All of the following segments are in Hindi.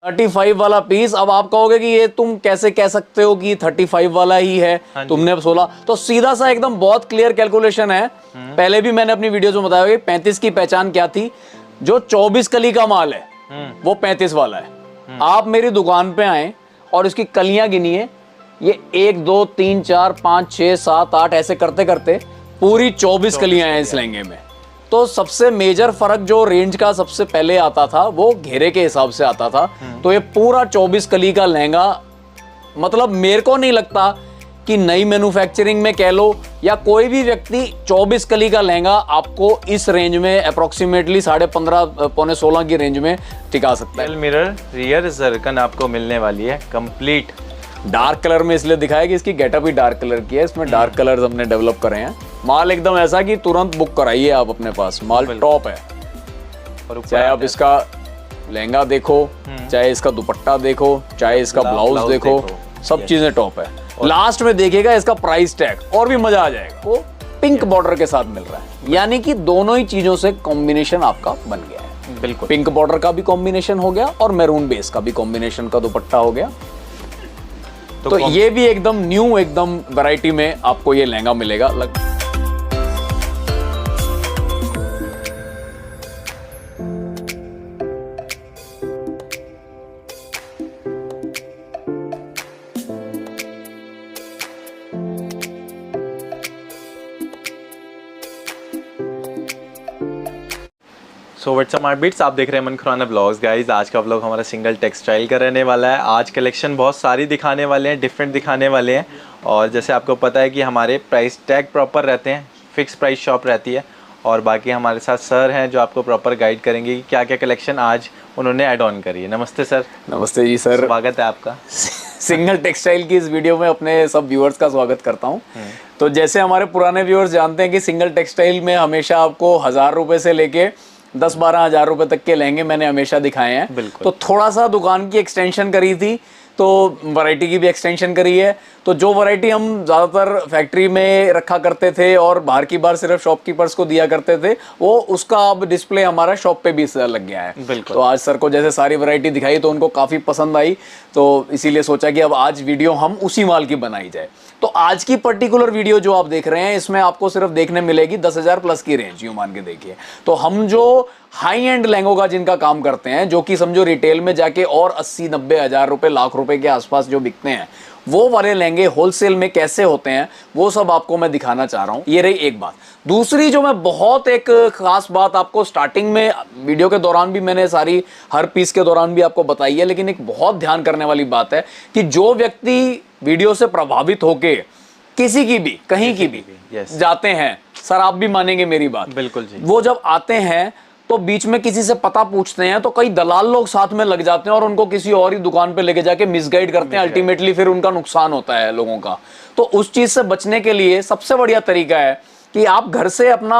35 वाला पीस। अब आप कहोगे कि ये तुम कैसे कह सकते हो कि 35 वाला ही है, तुमने 16, तो सीधा सा एकदम बहुत क्लियर कैलकुलेशन है। पहले भी मैंने अपनी वीडियोस में बताया कि 35 की पहचान क्या थी। जो 24 कली का माल है वो 35 वाला है। आप मेरी दुकान पे आए और इसकी कलियां गिनिए, ये 1 2 3 4 5 6 7 8 ऐसे करते करते पूरी 24 कलियां हैं इस लहंगे में। तो सबसे मेजर फर्क जो रेंज का सबसे पहले आता था वो घेरे के हिसाब से आता था। तो ये पूरा 24 कली का लहंगा, मतलब मेरे को नहीं लगता कि नई मैन्युफैक्चरिंग में कह लो या कोई भी व्यक्ति 24 कली का लहंगा आपको इस रेंज में अप्रोक्सीमेटली 15.5 पौने 16 की रेंज में टिका सकता है। मिरर रियर जरकन आपको मिलने वाली है कंप्लीट डार्क कलर में इसलिए दिखाया कि इसकी गेटअप ही डार्क कलर की है। इसमें डार्क कलर्स हमने डेवलप करे हैं। माल एकदम ऐसा कि तुरंत बुक कराइए आप अपने पास, माल टॉप है। चाहे आप इसका लहंगा देखो, चाहे इसका दुपट्टा देखो, चाहे इसका ब्लाउज देखो, सब चीजें टॉप है। लास्ट में देखिएगा इसका प्राइस टैग और भी मजा आ जाएगा। वो पिंक बॉर्डर के साथ मिल रहा है, यानी कि दोनों ही चीजों से कॉम्बिनेशन आपका बन गया है। बिल्कुल, पिंक बॉर्डर का भी कॉम्बिनेशन हो गया और मैरून बेस का भी कॉम्बिनेशन का दुपट्टा हो गया। तो ये भी एकदम न्यू, एकदम वैरायटी में आपको ये लहंगा मिलेगा। सो व्हाट्सअप माय बीट्स, आप देख रहे हैं अमन खुराना ब्लॉग्स। गाइज आज का ब्लॉग हमारा सिंगल टेक्सटाइल का रहने वाला है। आज कलेक्शन बहुत सारी दिखाने वाले हैं, डिफरेंट दिखाने वाले हैं। और जैसे आपको पता है कि हमारे प्राइस टैग प्रॉपर रहते हैं, फिक्स प्राइस शॉप रहती है। और बाकी हमारे साथ सर हैं जो आपको प्रॉपर गाइड करेंगे कि क्या क्या कलेक्शन आज उन्होंने ऐड ऑन करी है। नमस्ते सर। नमस्ते जी सर, स्वागत है आपका सिंगल टेक्सटाइल की इस वीडियो में अपने सब व्यूअर्स का स्वागत करता हूं। तो जैसे हमारे पुराने व्यूअर्स जानते हैं कि सिंगल टेक्सटाइल में हमेशा आपको 1000 रुपए से लेके 10-12 हजार रुपए तक के लहंगे मैंने हमेशा दिखाए हैं। तो थोड़ा सा दुकान की एक्सटेंशन करी थी, तो वैरायटी की भी एक्सटेंशन करी है। तो जो वैरायटी हम ज़्यादातर फैक्ट्री में रखा करते थे और बाहर की बार सिर्फ शॉपकीपर्स को दिया करते थे, वो उसका अब डिस्प्ले हमारा शॉप पे भी लग गया है। तो आज सर को जैसे सारी वैरायटी दिखाई तो उनको काफ़ी पसंद आई, तो इसीलिए सोचा कि अब आज वीडियो हम उसी माल की बनाई जाए। तो आज की पर्टिकुलर वीडियो जो आप देख रहे हैं इसमें आपको सिर्फ देखने मिलेगी 10,000 प्लस की रेंज, यूं मान के देखिए। तो हम जो हाई एंड लहंगों का जिनका काम करते हैं, जो कि समझो रिटेल में जाके और 80-90 हजार रुपए, लाख रुपए के आसपास जो बिकते हैं, वो वाले लहंगे होलसेल में कैसे होते हैं वो सब आपको मैं दिखाना चाह रहा हूं। ये रही एक बात। दूसरी जो मैं बहुत एक खास बात आपको स्टार्टिंग में वीडियो के दौरान भी मैंने सारी हर पीस के दौरान भी आपको बताई है, लेकिन एक बहुत ध्यान करने वाली बात है कि जो व्यक्ति वीडियो से प्रभावित होके किसी की भी कहीं की भी जाते हैं, सर आप भी मानेंगे मेरी बात, बिल्कुल जी, वो जब आते हैं तो बीच में किसी से पता पूछते हैं तो कई दलाल लोग साथ में लग जाते हैं और उनको किसी और ही दुकान पे लेके जाके मिसगाइड करते हैं। अल्टीमेटली फिर उनका नुकसान होता है लोगों का। तो उस चीज से बचने के लिए सबसे बढ़िया तरीका है कि आप घर से अपना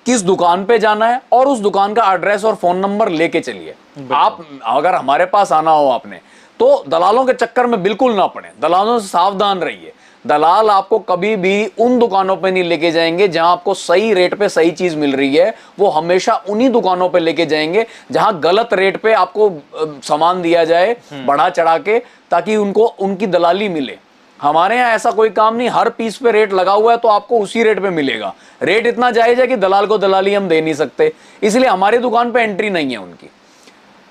किस दुकान पे जाना है और उस दुकान का एड्रेस और फोन नंबर लेके चलिए। आप अगर हमारे पास आना हो आपने, तो दलालों के चक्कर में बिल्कुल ना पड़े, दलालों से सावधान रहिए। दलाल आपको कभी भी उन दुकानों पे नहीं लेके जाएंगे जहां आपको सही रेट पे सही चीज मिल रही है। वो हमेशा उन्हीं दुकानों पे लेके जाएंगे जहां गलत रेट पे आपको सामान दिया जाए बढ़ा चढ़ा के, ताकि उनको उनकी दलाली मिले। हमारे यहाँ ऐसा कोई काम नहीं, हर पीस पे रेट लगा हुआ है तो आपको उसी रेट पे मिलेगा। रेट इतना जायज है कि दलाल को दलाली हम दे नहीं सकते, इसलिए हमारी दुकान पे एंट्री नहीं है उनकी।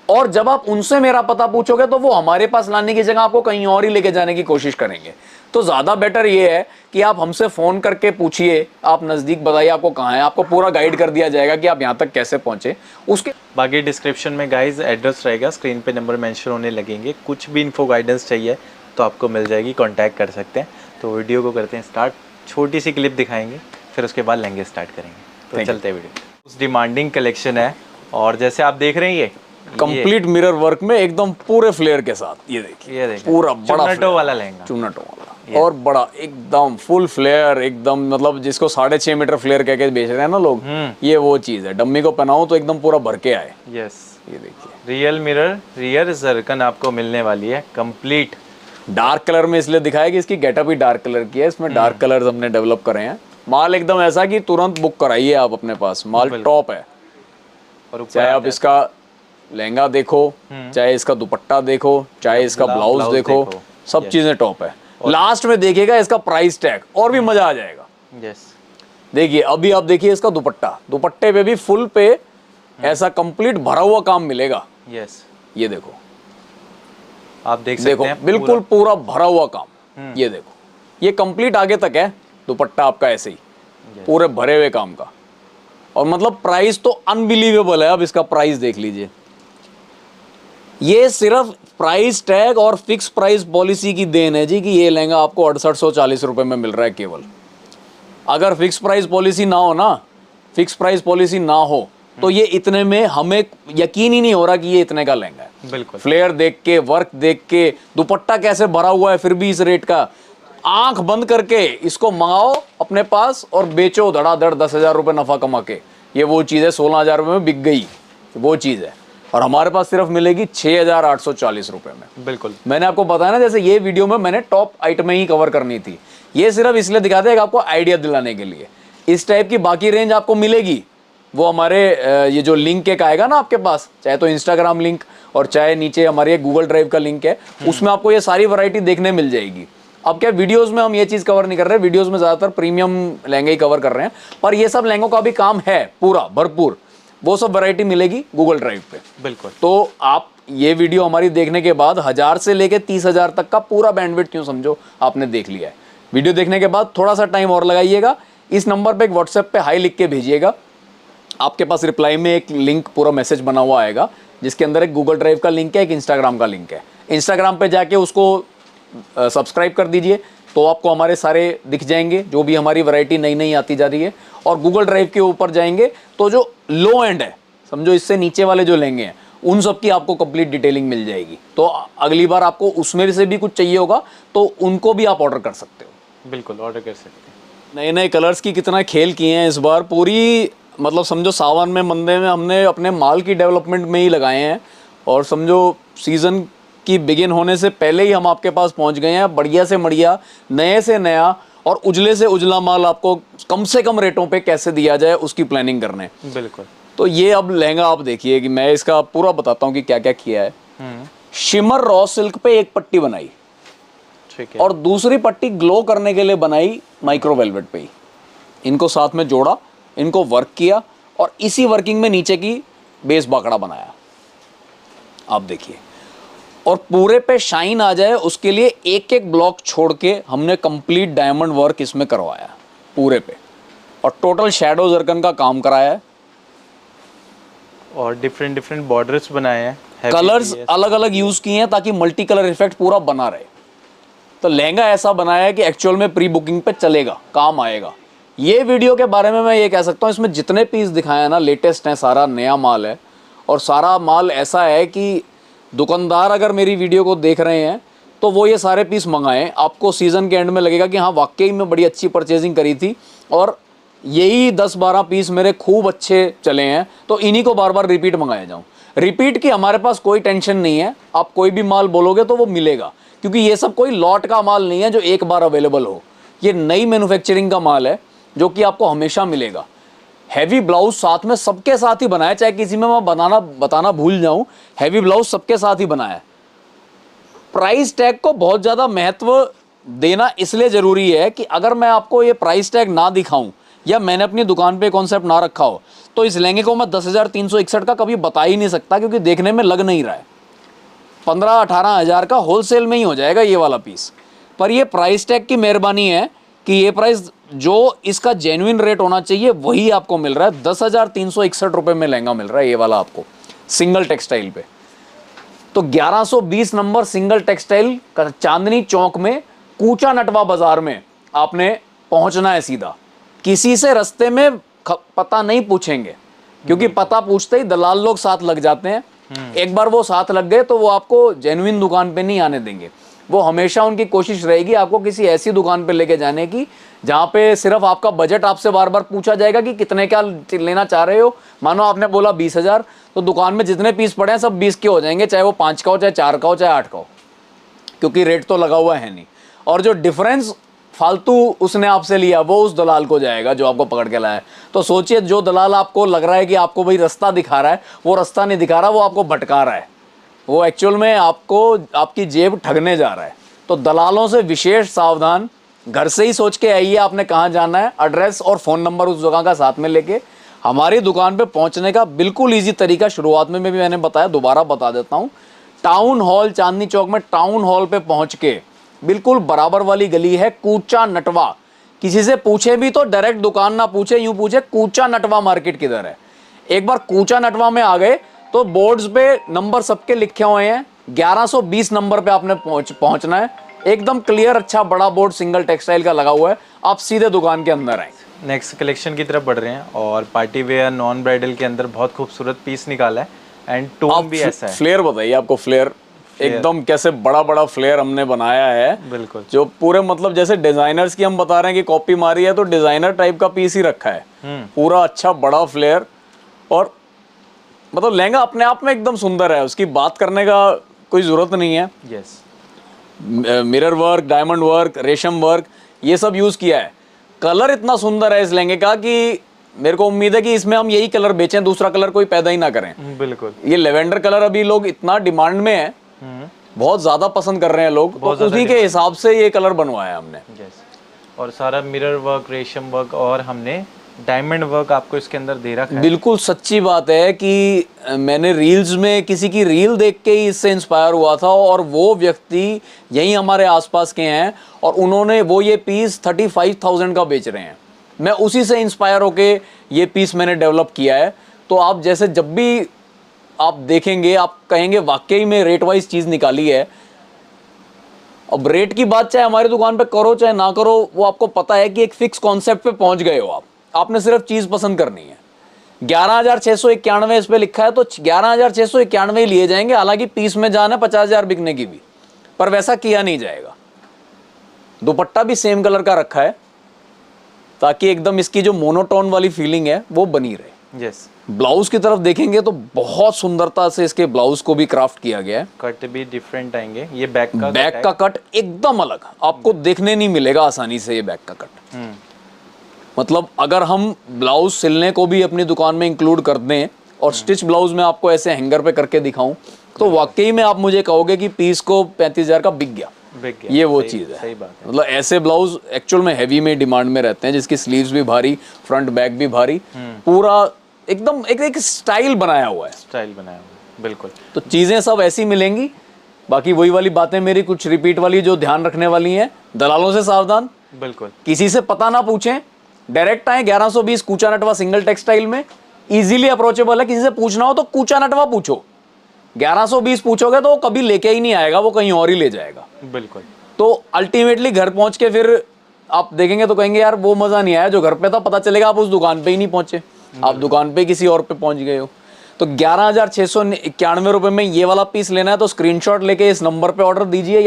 और जब आप उनसे मेरा पता पूछोगे तो वो हमारे पास लाने की जगह आपको कहीं और ही लेके जाने की कोशिश करेंगे। तो ज्यादा बेटर ये है कि आप हमसे फोन करके पूछिए, आप नजदीक बताइए आपको कहाँ है, आपको पूरा गाइड कर दिया जाएगा कि आप यहाँ तक कैसे पहुंचे। उसके बाकी डिस्क्रिप्शन में गाइज एड्रेस रहेगा, स्क्रीन पे नंबर मेंशन होने लगेंगे। कुछ भी इन्फो गाइडेंस चाहिए तो आपको मिल जाएगी, कांटेक्ट कर सकते हैं। तो वीडियो को करते हैं स्टार्ट, छोटी सी क्लिप दिखाएंगे, फिर उसके बाद लहंगे स्टार्ट करेंगे। तो चलते हैं वीडियो। उस डिमांडिंग कलेक्शन है और जैसे आप देख रहे हैं ये कंप्लीट मिरर वर्क में एकदम पूरे फ्लेयर के साथ, ये देखिए पूरा बड़ा चुन्नटो वाला लहंगा, चुन्नटो वाला और बड़ा एकदम फुल फ्लेयर, एकदम मतलब जिसको 6.5 मीटर फ्लेयर कह के बेच रहे हैं ना लोग, ये वो चीज है। डम्मी को पहनाओ तो एकदम पूरा भर के आए। यस, ये देखिए रियल मिरर रियर जरकन आपको मिलने वाली है कंप्लीट डार्क कलर में, इसलिए दिखाया कि इसकी गेटअप ही डार्क कलर की है। इसमें डार्क कलर्स हमने डेवलप करे हैं। माल एकदम ऐसा कि तुरंत बुक कराइए आप अपने पास, माल टॉप है। और चाहे आप इसका लहंगा देखो, चाहे इसका दुपट्टा देखो, चाहे इसका ब्लाउज देखो, सब चीजें टॉप है। लास्ट में देखिएगा इसका प्राइस टैग, और भी मजा आ जाएगा। यस, देखिए अभी आप देखिए इसका दुपट्टा, दुपट्टे पे भी फुल पे ऐसा कंप्लीट भरा हुआ काम मिलेगा। यस, ये देखो, आप देख देखो सकते हैं बिल्कुल पूरा भरा हुआ काम। ये देखो, ये कंप्लीट आगे तक है दुपट्टा आपका, ऐसे ही पूरे भरे हुए काम का। और मतलब प्राइस तो अनबिलीवेबल है। अब इसका प्राइस देख लीजिए, ये सिर्फ प्राइस टैग और फिक्स प्राइस पॉलिसी की देन है जी कि ये लहंगा आपको 6840 रुपए में मिल रहा है केवल। अगर फिक्स प्राइस पॉलिसी ना हो ना, फिक्स प्राइस पॉलिसी ना हो तो ये इतने में हमें यकीन ही नहीं हो रहा कि ये इतने का लहंगा है। बिल्कुल, फ्लेयर देख के, वर्क देख के, दुपट्टा कैसे भरा हुआ है फिर भी इस रेट का, आंख बंद करके इसको मंगाओ अपने पास और बेचो धड़ाधड़ 10,000 रुपये नफा कमा के। ये वो चीज़ है 16,000 रुपये में बिक गई, वो चीज़ है। और हमारे पास सिर्फ मिलेगी 6,840 रुपये में। बिल्कुल, मैंने आपको बताया ना, जैसे ये वीडियो में मैंने टॉप आइटम ही कवर करनी थी, ये सिर्फ इसलिए दिखाते हैं कि आपको आइडिया दिलाने के लिए। इस टाइप की बाकी रेंज आपको मिलेगी, वो हमारे ये जो लिंक एक आएगा ना आपके पास, चाहे तो इंस्टाग्राम लिंक और चाहे नीचे हमारे गूगल ड्राइव का लिंक है, उसमें आपको ये सारी वैरायटी देखने मिल जाएगी। अब क्या वीडियोस में हम ये चीज़ कवर नहीं कर रहे, वीडियोस में ज़्यादातर प्रीमियम लहंगे ही कवर कर रहे हैं, पर ये सब लहंगों का भी काम है पूरा भरपूर, वो सब वैरायटी मिलेगी गूगल ड्राइव पे। बिल्कुल, तो आप ये वीडियो हमारी देखने के बाद 1000 से लेके 30,000 तक का पूरा बैंडविड्थ क्यों समझो आपने देख लिया है। वीडियो देखने के बाद थोड़ा सा टाइम और लगाइएगा, इस नंबर पे एक व्हाट्सएप पे हाई लिख के भेजिएगा, आपके पास रिप्लाई में एक लिंक पूरा मैसेज बना हुआ आएगा जिसके अंदर एक गूगल ड्राइव का लिंक है, एक इंस्टाग्राम का लिंक है। इंस्टाग्राम पे जाके उसको सब्सक्राइब कर दीजिए तो आपको हमारे सारे दिख जाएंगे, जो भी हमारी वैरायटी नई नई आती जा रही है। और गूगल ड्राइव के ऊपर जाएंगे तो जो लो एंड है, समझो इससे नीचे वाले जो लेंगे हैं, उन सब की आपको कंप्लीट डिटेलिंग मिल जाएगी। तो अगली बार आपको उसमें से भी कुछ चाहिए होगा तो उनको भी आप ऑर्डर कर सकते हो। बिल्कुल ऑर्डर कर सकते हैं। नए नए कलर्स की कितना खेल किए हैं इस बार, पूरी मतलब समझो सावन में मंदे में हमने अपने माल की डेवलपमेंट में ही लगाए हैं। और समझो सीज़न की बिगिन होने से पहले ही हम आपके पास पहुंच गए हैं, बढ़िया से बढ़िया, नए से नया और उजले से उजला माल आपको कम से कम रेटों पे कैसे दिया जाए उसकी प्लानिंग करने। बिल्कुल, तो ये अब लहंगा आप देखिए कि मैं इसका पूरा बताता हूँ कि क्या क्या किया है। शिमर रॉ सिल्क पे एक पट्टी बनाई, ठीक है, और दूसरी पट्टी ग्लो करने के लिए बनाई माइक्रो वेलवेट पे ही। इनको साथ में जोड़ा, इनको वर्क किया और इसी वर्किंग में नीचे की बेस बाकड़ा बनाया, आप देखिए। और पूरे पे शाइन आ जाए उसके लिए एक एक ब्लॉक छोड़ के हमने कंप्लीट डायमंड वर्क इसमें करवाया पूरे पे, और टोटल शैडो जर्कन का काम कराया है। और डिफरेंट डिफरेंट बॉर्डर्स बनाए हैं, कलर्स अलग अलग यूज किए हैं ताकि मल्टी कलर इफेक्ट पूरा बना रहे। तो लहंगा ऐसा बनाया है कि एक्चुअल में प्री बुकिंग पे चलेगा, काम आएगा। ये वीडियो के बारे में मैं ये कह सकता हूँ, इसमें जितने पीस दिखाए हैं ना लेटेस्ट हैं, सारा नया माल है। और सारा माल ऐसा है कि दुकानदार अगर मेरी वीडियो को देख रहे हैं तो वो ये सारे पीस मंगाएं, आपको सीज़न के एंड में लगेगा कि हाँ वाकई में बड़ी अच्छी परचेजिंग करी थी और यही 10-12 पीस मेरे खूब अच्छे चले हैं, तो इन्हीं को बार बार रिपीट मंगाया जाऊँ। रिपीट की हमारे पास कोई टेंशन नहीं है, आप कोई भी माल बोलोगे तो वो मिलेगा, क्योंकि ये सब कोई लॉट का माल नहीं है जो एक बार अवेलेबल हो। ये नई मैन्युफैक्चरिंग का माल है जो कि आपको हमेशा मिलेगा। हैवी ब्लाउज साथ में सबके साथ ही बनाया, चाहे किसी में मैं बताना भूल जाऊं, हैवी ब्लाउज सबके साथ ही बनाया है। प्राइस टैग को बहुत ज़्यादा महत्व देना इसलिए ज़रूरी है कि अगर मैं आपको ये प्राइस टैग ना दिखाऊं या मैंने अपनी दुकान पे कॉन्सेप्ट ना रखा हो तो इस लहंगे को मैं 10,361 का कभी बता ही नहीं सकता, क्योंकि देखने में लग नहीं रहा है। 15-18 हज़ार का होलसेल में ही हो जाएगा ये वाला पीस। पर ये प्राइस टैग की मेहरबानी है कि ये प्राइस जो इसका जेन्युइन रेट होना चाहिए वही आपको मिल रहा है। 10,361 रुपये में लहंगा मिल रहा है ये वाला आपको सिंगल टेक्सटाइल पे। तो 1120 number single textile Chandni Chowk में कूचा नटवा बाजार में आपने पहुंचना है सीधा। किसी से रास्ते में पता नहीं पूछेंगे, क्योंकि पता पूछते ही दलाल लोग साथ लग जाते हैं। एक बार वो साथ लग गए तो वो आपको जेन्युइन दुकान पे नहीं आने देंगे। वो हमेशा उनकी कोशिश रहेगी आपको किसी ऐसी दुकान पे लेके जाने की जहाँ पे सिर्फ आपका बजट आपसे बार बार पूछा जाएगा कि कितने क्या लेना चाह रहे हो। मानो आपने बोला 20,000, तो दुकान में जितने पीस पड़े हैं सब 20 के हो जाएंगे, चाहे वो 5 का हो, चाहे 4 का हो, चाहे 8 का हो, क्योंकि रेट तो लगा हुआ है नहीं। और जो डिफरेंस फालतू उसने आपसे लिया वो उस दलाल को जाएगा जो आपको पकड़ के लाया है। तो सोचिए, जो दलाल आपको लग रहा है कि आपको भाई रास्ता दिखा रहा है, वो रास्ता नहीं दिखा रहा, वो आपको भटका रहा है, वो एक्चुअल में आपको आपकी जेब ठगने जा रहा है। तो दलालों से विशेष सावधान, घर से ही सोच के आइए आपने कहाँ जाना है, एड्रेस और फ़ोन नंबर उस जगह का साथ में लेके। हमारी दुकान पे पहुंचने का बिल्कुल इजी तरीका शुरुआत में भी मैंने बताया, दोबारा बता देता हूँ। टाउन हॉल, चांदनी चौक में टाउन हॉल पे पहुंच के बिल्कुल बराबर वाली गली है कूचा नटवा। किसी से पूछे भी तो डायरेक्ट दुकान ना पूछे, यूं पूछे कूचा नटवा मार्केट किधर है। एक बार कूचा नटवा में आ गए तो बोर्ड्स पे नंबर सबके लिखे हुए हैं, 1120 नंबर पे आपने पहुंचना है। एकदम क्लियर, अच्छा बड़ा बोर्ड सिंगल टेक्सटाइल का लगा हुआ है, आप सीधे दुकान के अंदर आए। नेक्स्ट कलेक्शन की तरफ बढ़ रहे हैं और पार्टी वेयर नॉन ब्राइडल के अंदर बहुत खूबसूरत पीस निकाला है एंड टोन भी ऐसा है। फ्लेयर बताइए, आपको फ्लेयर एकदम कैसे बड़ा बड़ा फ्लेयर हमने बनाया है। बिल्कुल, जो पूरे मतलब जैसे डिजाइनर्स की हम बता रहे हैं कि कॉपी मारी है, तो डिजाइनर टाइप का पीस ही रखा है। पूरा अच्छा बड़ा फ्लेयर, और मतलब लहंगा अपने आप में एकदम सुंदर है, उसकी बात करने का कोई जरूरत नहीं है। Yes, mirror work, diamond work, रेशम वर्क, ये सब यूज किया है। कलर इतना सुंदर है इस लहंगे का कि मेरे को उम्मीद है कि इसमें हम यही कलर बेचें, दूसरा कलर कोई पैदा ही ना करें। बिल्कुल, ये लेवेंडर कलर अभी लोग इतना डिमांड में है, बहुत ज्यादा पसंद कर रहे हैं लोग, तो उसी के हिसाब से ये कलर बनवाया हमने। यस, और सारा मिरर वर्क, रेशम वर्क और हमने डायमंड वर्क आपको इसके अंदर दे रखा है। बिल्कुल सच्ची बात है कि मैंने रील्स में किसी की रील देख के ही इससे इंस्पायर हुआ था, और वो व्यक्ति यही हमारे आसपास के हैं और उन्होंने वो ये पीस 35,000 का बेच रहे हैं। मैं उसी से इंस्पायर होके ये पीस मैंने डेवलप किया है। तो आप जैसे जब भी आप देखेंगे, आप कहेंगे वाकई में रेट वाइज चीज़ निकाली है। अब रेट की बात चाहे हमारी दुकान पे करो चाहे ना करो, वो आपको पता है कि एक फिक्स कॉन्सेप्ट पे पहुंच गए हो आपने सिर्फ चीज़ पसंद करनी है। 11,691 इस पे लिखा है तो 11,691 लिए जाएंगे। हालांकि पीस में जाना 50,000 बिकने की भी, पर वैसा किया नहीं जाएगा। दुपट्टा भी सेम कलर का रखा है ताकि एकदम इसकी जो मोनोटोन वाली फीलिंग है वो बनी रहे। यस, ब्लाउज की तरफ देखेंगे तो बहुत सुंदरता से इसके ब्लाउज को भी क्राफ्ट किया गया है। कट भी डिफरेंट आएंगे। ये बैक का कट एकदम अलग, आपको देखने नहीं मिलेगा आसानी से ये बैक का कट। मतलब अगर हम ब्लाउज सिलने को भी अपनी दुकान में इंक्लूड कर दें और स्टिच ब्लाउज में आपको ऐसे हैंगर पे करके दिखाऊं, तो वाकई में आप मुझे कहोगे कि पीस को 35,000 का बिक गया। ये वो चीज़ है। सही बात है। मतलब ऐसे ब्लाउज एक्चुअल में हैवी में डिमांड में रहते हैं, जिसकी स्लीव्स भी भारी, फ्रंट बैक भी भारी, पूरा एकदम एक स्टाइल बनाया हुआ है। स्टाइल बनाया हुआ है, बिल्कुल। तो चीज़ें सब ऐसी मिलेंगी। बाकी वही वाली बातें मेरी कुछ रिपीट वाली जो ध्यान रखने वाली हैं, दलालों से सावधान, बिल्कुल। किसी से पता ना पूछें, डायरेक्ट आए 1120 कूचा नटवा सिंगल टेक्सटाइल में, इजीली अप्रोचेबल है। किसी से पूछना हो तो कूचा नटवा पूछो, 1120 पूछोगे तो वो कभी लेके ही नहीं आएगा, वो कहीं और ही ले जाएगा। बिल्कुल। तो अल्टीमेटली घर पहुंच के फिर आप देखेंगे तो कहेंगे यार वो मजा नहीं आया जो घर पे था। पता चलेगा आप उस दुकान पे ही नहीं पहुंचे, आप दुकान पे किसी और पे पहुंच गए हो। तो 11,691 रुपए में ये वाला पीस लेना है तो स्क्रीनशॉट लेके इस नंबर पे ऑर्डर दीजिए,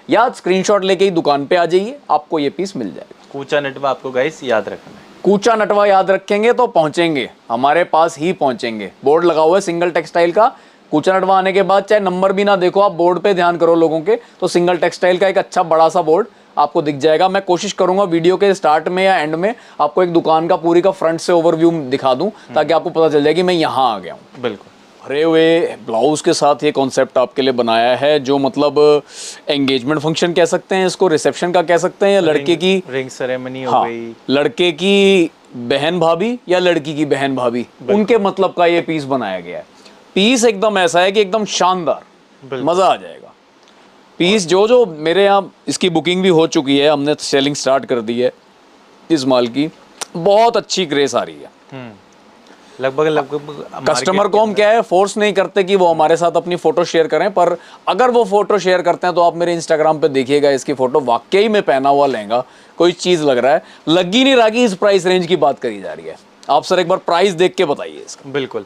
या स्क्रीनशॉट लेके ही दुकान पे आ जाइए, आपको ये पीस मिल जाएगा। कूचा नटवा आपको गाइस याद रखना है। कूचा नटवा याद रखेंगे तो पहुंचेंगे, हमारे पास ही पहुंचेंगे। बोर्ड लगा हुआ है सिंगल टेक्सटाइल का। कूचा नटवा आने के बाद चाहे नंबर भी ना देखो, आप बोर्ड पे ध्यान करो लोगों के, तो सिंगल टेक्सटाइल का एक अच्छा बड़ा सा बोर्ड आपको दिख जाएगा। मैं कोशिश करूंगा वीडियो के स्टार्ट में या एंड में आपको एक दुकान का पूरी का फ्रंट से ओवरव्यू दिखा दूं, ताकि आपको पता चल जाए कि मैं यहाँ आ गया हूँ। बिल्कुल। भरे हुए ब्लाउज के साथ ये कॉन्सेप्ट आपके लिए बनाया है, जो मतलब एंगेजमेंट फंक्शन कह सकते हैं इसको, रिसेप्शन का कह सकते हैं, या लड़के की रिंग सेरेमनी हो हाँ, गई, लड़के की बहन भाभी या लड़की की बहन भाभी, उनके मतलब का ये पीस बनाया गया है। पीस एकदम ऐसा है कि एकदम शानदार, मजा आ जाएगा। पीस जो मेरे यहाँ इसकी बुकिंग भी हो चुकी है, हमने सेलिंग स्टार्ट कर दी है इस माल की, बहुत अच्छी ग्रेस आ रही है। लगभग कस्टमर को हम क्या है फोर्स नहीं करते कि वो हमारे साथ अपनी फोटो शेयर करें, पर अगर वो फोटो शेयर करते हैं तो आप मेरे इंस्टाग्राम पे देखिएगा इसकी फोटो, वाकई में पहना हुआ लहंगा कोई चीज लग रहा है, लग ही नहीं रहा कि इस प्राइस रेंज की बात करी जा रही है। आप सर एक बार प्राइस देख के बताइए इसका। बिल्कुल,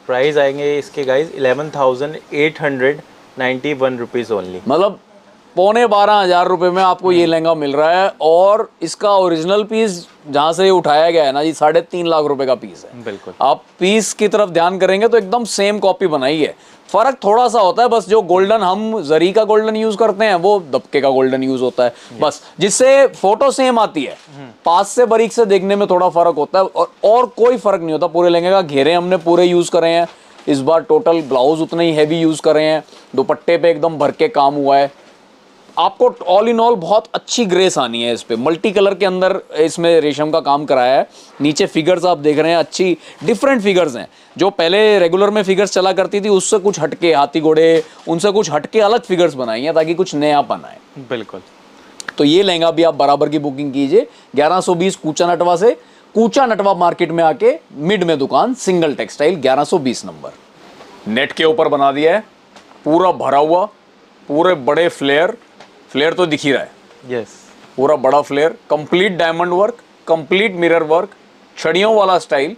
प्राइस आएंगे इसके गाइस 11,891 रुपीज ओनली। मतलब 12,500 रुपये में आपको ये लहंगा मिल रहा है। और इसका ओरिजिनल पीस जहाँ से उठाया गया है ना जी, 3.5 लाख रुपए का पीस है। बिल्कुल। आप पीस की तरफ ध्यान करेंगे तो एकदम सेम कॉपी बनाई है। फर्क थोड़ा सा होता है बस, जो गोल्डन हम जरी का गोल्डन यूज करते हैं वो दबके का गोल्डन यूज होता है बस, जिससे फोटो सेम आती है, पास से बारीक से देखने में थोड़ा फर्क होता है और कोई फर्क नहीं होता। पूरे लहंगे का घेरे हमने पूरे यूज करे हैं इस बार, टोटल ब्लाउज उतना ही हैवी यूज करे हैं, दुपट्टे पे एकदम भर के काम हुआ है। आपको ऑल इन ऑल बहुत अच्छी ग्रेस आनी है इस पे, मल्टी कलर के अंदर इसमें रेशम का काम कराया है। नीचे फिगर्स आप देख रहे हैं, अच्छी डिफरेंट फिगर्स हैं। जो पहले रेगुलर में फिगर्स चला करती थी उससे कुछ हटके, हाथी घोड़े उनसे कुछ हटके अलग फिगर्स बनाई हैं ताकि कुछ नयापन आए। बिल्कुल। तो ये लहंगा भी आप बराबर की बुकिंग कीजिए 1120 कूचा नटवा से, कूचा नटवा मार्केट में आके मिड में दुकान, सिंगल टेक्सटाइल 1120 नंबर। नेट के ऊपर बना दिया है, पूरा भरा हुआ, पूरे बड़े फ्लेयर तो दिख ही रहा है। यस। पूरा बड़ा flare, complete diamond work, complete mirror work, छड़ियों वाला स्टाइल।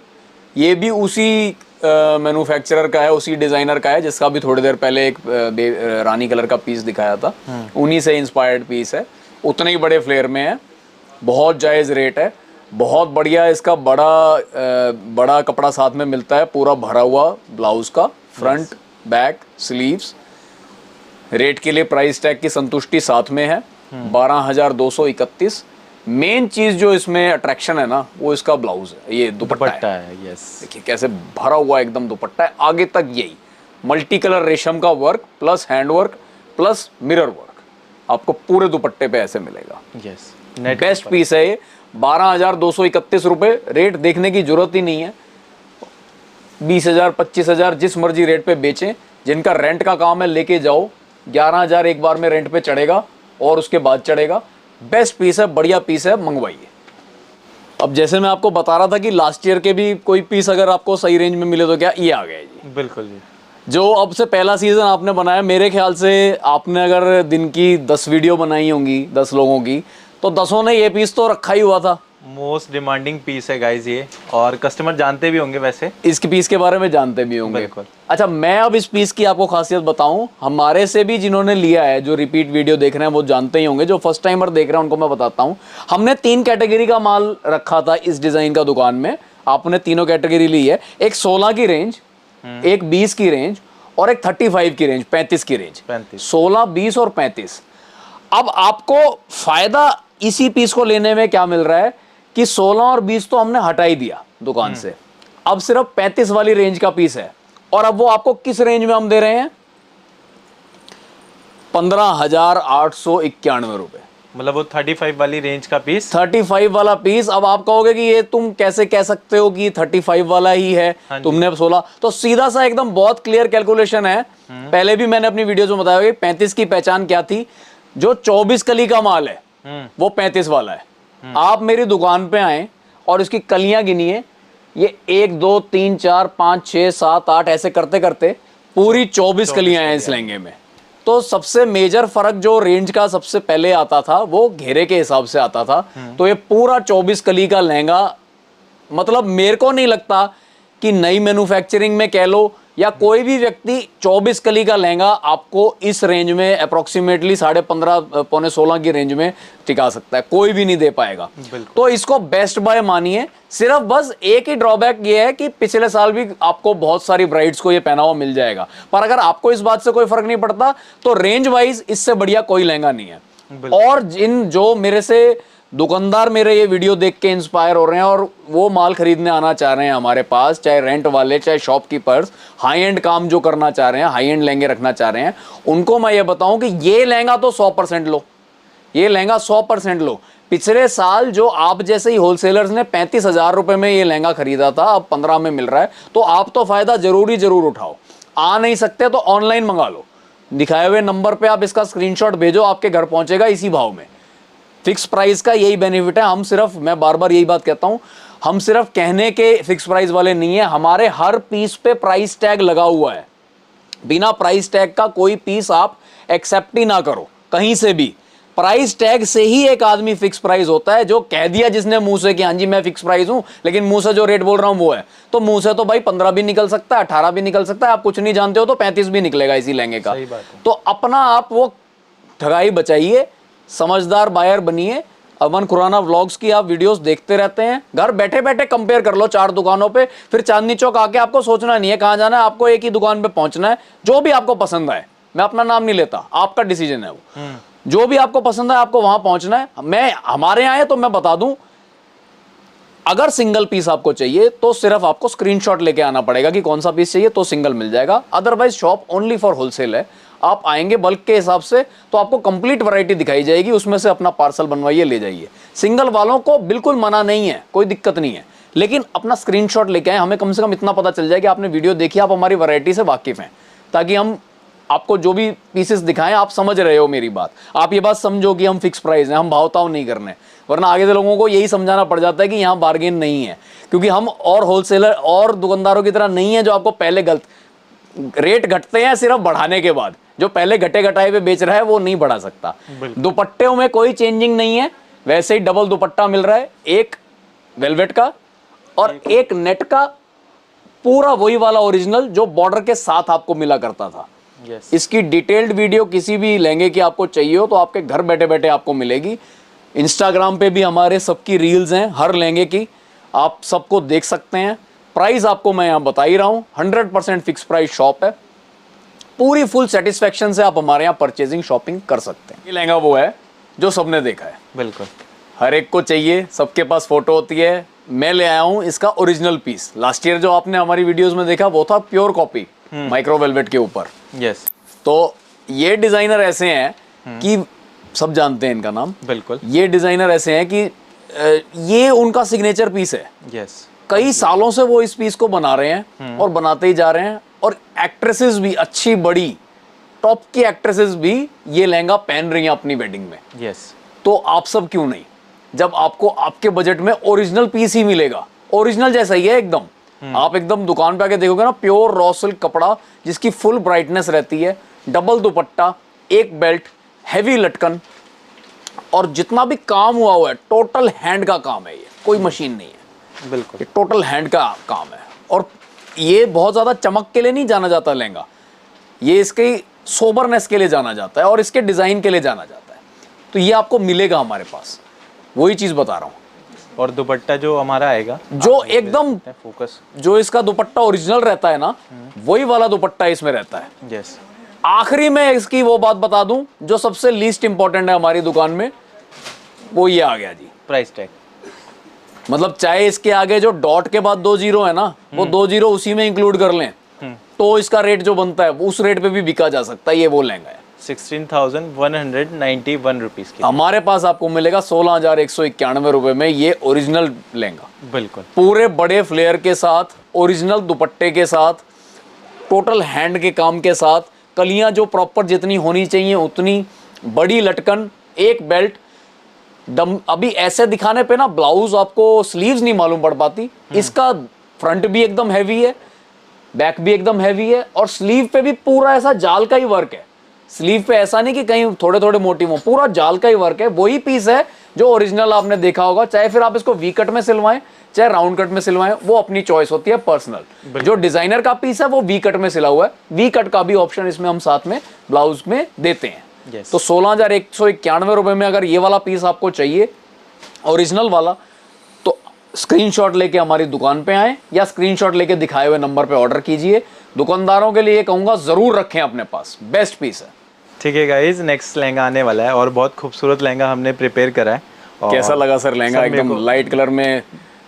ये भी उसी मैन्युफैक्चरर का है, उसी डिजाइनर का है जिसका भी थोड़ी देर पहले एक रानी कलर का पीस दिखाया था, उन्हीं से इंस्पायर्ड पीस है। उतने ही बड़े फ्लेयर में है, बहुत जायज़ रेट है, बहुत बढ़िया। इसका बड़ा कपड़ा साथ में मिलता है, पूरा भरा हुआ ब्लाउज का, फ्रंट बैक स्लीव्स। रेट के लिए प्राइस टैग की संतुष्टि साथ में है, 12,231। मेन चीज जो इसमें अट्रैक्शन है ना वो इसका ब्लाउज है, ये दुपट्टा है। यस, देखिए कैसे भरा हुआ एकदम दुपट्टा है, आगे तक यही मल्टी कलर रेशम का work plus hand work plus mirror work आपको पूरे दुपट्टे पे ऐसे मिलेगा। यस, बेस्ट पीस है ये, 12,231 रुपए। रेट देखने की जरूरत ही नहीं है, 20,000 25,000 जिस मर्जी रेट पे बेचें। जिनका रेंट का काम है लेके जाओ, 11,000 एक बार में रेंट पे चढ़ेगा और उसके बाद चढ़ेगा। बेस्ट पीस है, बढ़िया पीस है, मंगवाइए। अब जैसे मैं आपको बता रहा था कि लास्ट ईयर के भी कोई पीस अगर आपको सही रेंज में मिले तो क्या ये आ गया जी। बिल्कुल जी। जो अब से पहला सीजन आपने बनाया, मेरे ख्याल से आपने अगर दिन की 10 वीडियो बनाई होंगी 10 लोगों की, तो 10 ने ये पीस तो रखा ही हुआ था। मोस्ट डिमांडिंग पीस है गाइज ये, और कस्टमर जानते भी होंगे, वैसे इसके पीस के बारे में जानते भी होंगे। बिल्कुल। अच्छा, मैं अब इस पीस की आपको खासियत बताऊं, हमारे से भी जिन्होंने लिया है, जो रिपीट वीडियो देख रहे हैं वो जानते ही होंगे, जो फर्स्ट टाइमर देख रहे हैं उनको मैं बताता हूं। हमने 3 कैटेगरी का माल रखा था इस डिजाइन का दुकान में। आपने तीनों कैटेगरी ली है, एक 16 की रेंज, एक 20 की रेंज और एक 35 की रेंज, 35 की रेंज। 16, 20 और 35। अब आपको फायदा इसी पीस को लेने में क्या मिल रहा है कि 16 और 20 तो हमने हटा ही दिया दुकान से, अब सिर्फ 35 वाली रेंज का पीस है। और अब वो आपको किस रेंज में हम दे रहे हैं? 15,891 रुपए। मतलब वो 35 वाली रेंज का पीस, 35 वाला पीस। अब आप कहोगे कि ये तुम कैसे कह सकते हो कि 35 वाला ही है, तुमने अब 16, तो सीधा सा एकदम बहुत क्लियर कैलकुलेशन है। पहले भी मैंने अपनी वीडियो में बताया कि 35 की पहचान क्या थी। जो 24 कली का माल है वो 35 वाला है। आप मेरी दुकान पे आए और इसकी कलियां गिनिए, ये 1 2 3 4 5 6 7 8 ऐसे करते करते पूरी 24 कलियां हैं इस लहंगे में। तो सबसे मेजर फर्क जो रेंज का सबसे पहले आता था वो घेरे के हिसाब से आता था। तो ये पूरा 24 कली का लहंगा, मतलब मेरे को नहीं लगता कि नई मैन्युफैक्चरिंग में कह लो या कोई भी व्यक्ति 24 कली का लहंगा आपको इस रेंज में अप्रोक्सीमेटली 15.5 पौने 16 की रेंज में टिका सकता है, कोई भी नहीं दे पाएगा। तो इसको बेस्ट बाय मानिए। सिर्फ बस एक ही ड्रॉबैक ये है कि पिछले साल भी आपको बहुत सारी ब्राइड्स को ये पहना हुआ मिल जाएगा, पर अगर आपको इस बात से कोई फर्क नहीं पड़ता तो रेंज वाइज इससे बढ़िया कोई लहंगा नहीं है। और जिन जो मेरे से दुकानदार मेरे ये वीडियो देख के इंस्पायर हो रहे हैं और वो माल खरीदने आना चाह रहे हैं हमारे पास, चाहे रेंट वाले चाहे शॉपकीपर्स, हाई एंड काम जो करना चाह रहे हैं, हाई एंड लहंगे रखना चाह रहे हैं, उनको मैं ये बताऊं कि ये लहंगा तो 100% लो, ये लहंगा 100% लो। पिछले साल जो आप जैसे ही होलसेलर्स ने 35,000 रुपए में ये लहंगा खरीदा था, अब 15 में मिल रहा है, तो आप तो फायदा जरूर उठाओ। आ नहीं सकते तो ऑनलाइन मंगा लो, दिखाए हुए नंबर पे आप इसका स्क्रीनशॉट भेजो, आपके घर पहुंचेगा इसी भाव में। फिक्स प्राइस का यही बेनिफिट है। हम सिर्फ, मैं बार बार यही बात कहता हूं, हम सिर्फ कहने के फिक्स प्राइस वाले नहीं है, हमारे हर पीस पे प्राइस टैग लगा हुआ है। बिना प्राइस टैग का कोई पीस आप एक्सेप्ट ही ना करो कहीं से भी। प्राइस टैग से ही एक आदमी फिक्स प्राइस होता है। जो कह दिया जिसने मुंह से कि हाँ जी मैं फिक्स प्राइस हूं, लेकिन मुंह से जो रेट बोल रहा हूं वो है, तो मुंह से तो भाई 15 भी निकल सकता है, 18 भी निकल सकता है, आप कुछ नहीं जानते हो तो 35 भी निकलेगा इसी लहंगे का। सही बात है। तो अपना आप वो ठगाई बचाइए, समझदार बायर बनिए। अमन खुराना व्लॉग्स की आप वीडियोस देखते रहते हैं, घर बैठे बैठे कंपेयर कर लो 4 दुकानों पे, फिर चांदनी चौक आके आपको सोचना नहीं है कहाँ जाना है, आपको एक ही दुकान पे पहुंचना है। जो भी आपको पसंद आए, मैं अपना नाम नहीं लेता, आपका डिसीजन है वो, जो भी आपको पसंद है आपको वहां पहुंचना है। मैं हमारे यहाँ है तो मैं बता दूं, अगर सिंगल पीस आपको चाहिए तो सिर्फ आपको स्क्रीनशॉट लेके आना पड़ेगा कि कौन सा पीस चाहिए, तो सिंगल मिल जाएगा। Otherwise shop only for wholesale है। आप आएंगे बल्क के हिसाब से तो आपको कंप्लीट वैरायटी दिखाई जाएगी, उसमें से अपना पार्सल बनवाइए, ले जाइए। सिंगल वालों को बिल्कुल मना नहीं है, कोई दिक्कत नहीं है, लेकिन अपना स्क्रीनशॉट लेके आए, हमें कम से कम इतना पता चल जाए कि आपने वीडियो देखी, आप हमारी वैरायटी से वाकिफ हैं, ताकि हम आपको जो भी पीसेस दिखाएं आप समझ रहे हो मेरी बात। आप ये बात समझो कि हम फिक्स प्राइस हैं, हम भावताव नहीं करने, वरना आगे से लोगों को यही समझाना पड़ जाता है कि यहाँ बार्गेन नहीं है, क्योंकि हम और होलसेलर और दुकानदारों की तरह नहीं है जो आपको पहले गलत रेट घटते हैं सिर्फ बढ़ाने के बाद। जो पहले घटे घटाए पे बेच रहा है वो नहीं बढ़ा सकता। दुपट्टों में कोई चेंजिंग नहीं है, वैसे ही डबल दुपट्टा मिल रहा है, एक वेलवेट का और एक नेट का, पूरा वही वाला ओरिजिनल जो बॉर्डर के साथ आपको मिला करता था। इसकी डिटेल्ड वीडियो किसी भी लहंगे की आपको चाहिए हो तो आपके घर बैठे बैठे आपको मिलेगी। इंस्टाग्राम पे भी हमारे सबकी रील्स हैं हर लहंगे की, आप सबको देख सकते हैं। प्राइस आपको मैं यहाँ बता ही रहा हूँ, 100% फिक्स प्राइस शॉप है, पूरी फुल सेटिस्फेक्शन से आप हमारे यहाँ परचेजिंग शॉपिंग कर सकते हैं। ये लहंगा वो है जो सबने देखा है, बिल्कुल हर एक को चाहिए, सबके पास फोटो होती है। मैं ले आया हूँ इसका ओरिजिनल पीस। लास्ट ईयर जो आपने हमारी वीडियोस में देखा वो था प्योर कॉपी माइक्रो वेलवेट के ऊपर। यस, तो ये डिजाइनर ऐसे हैं कि सब जानते हैं इनका नाम। बिल्कुल, ये डिजाइनर ऐसे हैं कि ये उनका सिग्नेचर पीस है। यस, कई सालों से वो इस पीस को बना रहे हैं और बनाते ही जा रहे हैं, और एक्ट्रेसेस भी अच्छी बड़ी टॉप की एक्ट्रेसेस भी ये लहंगा पहन रही हैं अपनी वेडिंग में। यस, तो आप सब क्यों नहीं, जब आपको आपके बजट में ओरिजिनल पीस ही मिलेगा, ओरिजिनल जैसा ही है एकदम। आप एकदम दुकान पे आके देखोगे ना, प्योर रॉ सिल्क कपड़ा जिसकी फुल ब्राइटनेस रहती है, डबल दुपट्टा, एक बेल्ट, हैवी लटकन, और जितना भी काम हुआ है टोटल हैंड का काम है, ये कोई मशीन नहीं है, बिल्कुल, ये टोटल हैंड का काम है। और ये बहुत ज्यादा चमक के लिए नहीं जाना जाता लहंगा, ये इसके सोबरनेस के लिए जाना जाता है और इसके डिजाइन के लिए जाना जाता है। तो ये आपको मिलेगा हमारे पास, वही चीज बता रहा हूँ। और दुपट्टा जो हमारा आएगा जो एकदम फोकस, जो इसका दुपट्टा ओरिजिनल रहता है ना, वही वाला दुपट्टा इसमें रहता है। यस, आखिरी में इसकी वो बात बता दूं जो सबसे लीस्ट इंपॉर्टेंट है हमारी दुकान में, वो ये आ गया जी, प्राइस टैग। मतलब चाहे इसके आगे जो डॉट के बाद 2 जीरो है ना, वो 2 जीरो उसी में इंक्लूड कर लें तो इसका रेट जो बनता है उस रेट पे भी बिका जा सकता है। ये वो लहंगा है 16,191 रुपीज की हमारे पास आपको मिलेगा 16,191 रुपए में ये ओरिजिनल लहंगा, बिल्कुल, पूरे बड़े फ्लेयर के साथ, ओरिजिनल दुपट्टे के साथ, टोटल हैंड के काम के साथ, कलियां जो प्रॉपर जितनी होनी चाहिए उतनी, बड़ी लटकन, एक बेल्ट। अभी ऐसे दिखाने पे ना ब्लाउज आपको स्लीव्स नहीं मालूम पड़ पाती, इसका फ्रंट भी एकदम हैवी है, बैक भी एकदम हैवी है, और स्लीव पे भी पूरा ऐसा जाल का ही वर्क है। स्लीव पे ऐसा नहीं कि कहीं थोड़े थोड़े मोटिव हो, पूरा जाल का ही वर्क है। वही पीस है जो ओरिजिनल आपने देखा होगा, चाहे फिर आप इसको वी कट में सिलवाएं चाहे राउंड कट में सिलवाएं, वो अपनी चॉइस होती है पर्सनल। जो डिजाइनर का पीस है वो वी कट में सिला हुआ है, वी कट का भी ऑप्शन इसमें हम साथ में ब्लाउज में देते हैं। Yes. तो 16,191 रुपए में अगर ये वाला पीस आपको चाहिए ओरिजिनल वाला, तो स्क्रीनशॉट लेके हमारी दुकान पे आए या स्क्रीनशॉट लेके दिखाए हुए नंबर पे ऑर्डर कीजिए। दुकानदारों के लिए कहूंगा जरूर रखें अपने पास, बेस्ट पीस है। ठीक है गाइज, नेक्स्ट लहंगा आने वाला है और बहुत खूबसूरत लहंगा हमने प्रिपेयर करा है। और कैसा लगा सर लहंगा? एकदम लाइट कलर में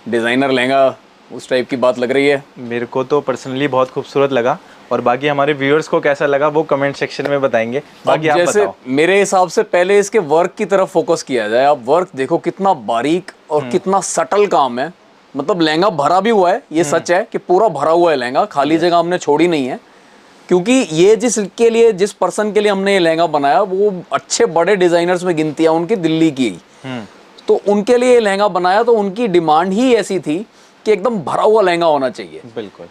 डिजाइनर लहंगा, उस टाइप की बात लग रही है। मेरे को तो पर्सनली बहुत खूबसूरत लगा, और बाकी हमारे व्यूअर्स को कैसा लगा वो कमेंट सेक्शन में बताएंगे। बाकी आप जैसे बताओ। मेरे हिसाब से पहले इसके वर्क की तरफ फोकस किया जाए। आप वर्क देखो कितना बारीक और कितना सटल काम है, मतलब लहंगा भरा भी हुआ है, ये सच है कि पूरा भरा हुआ है लहंगा, खाली जगह हमने छोड़ी नहीं है। क्योंकि ये जिसके लिए, जिस पर्सन के लिए हमने ये लहंगा बनाया, वो अच्छे बड़े डिजाइनर्स में गिनती है उनकी, दिल्ली की, तो उनके लिए ये लहंगा बनाया, तो उनकी डिमांड ही ऐसी थी कि एकदम भरा हुआ लहंगा होना चाहिए। बिल्कुल,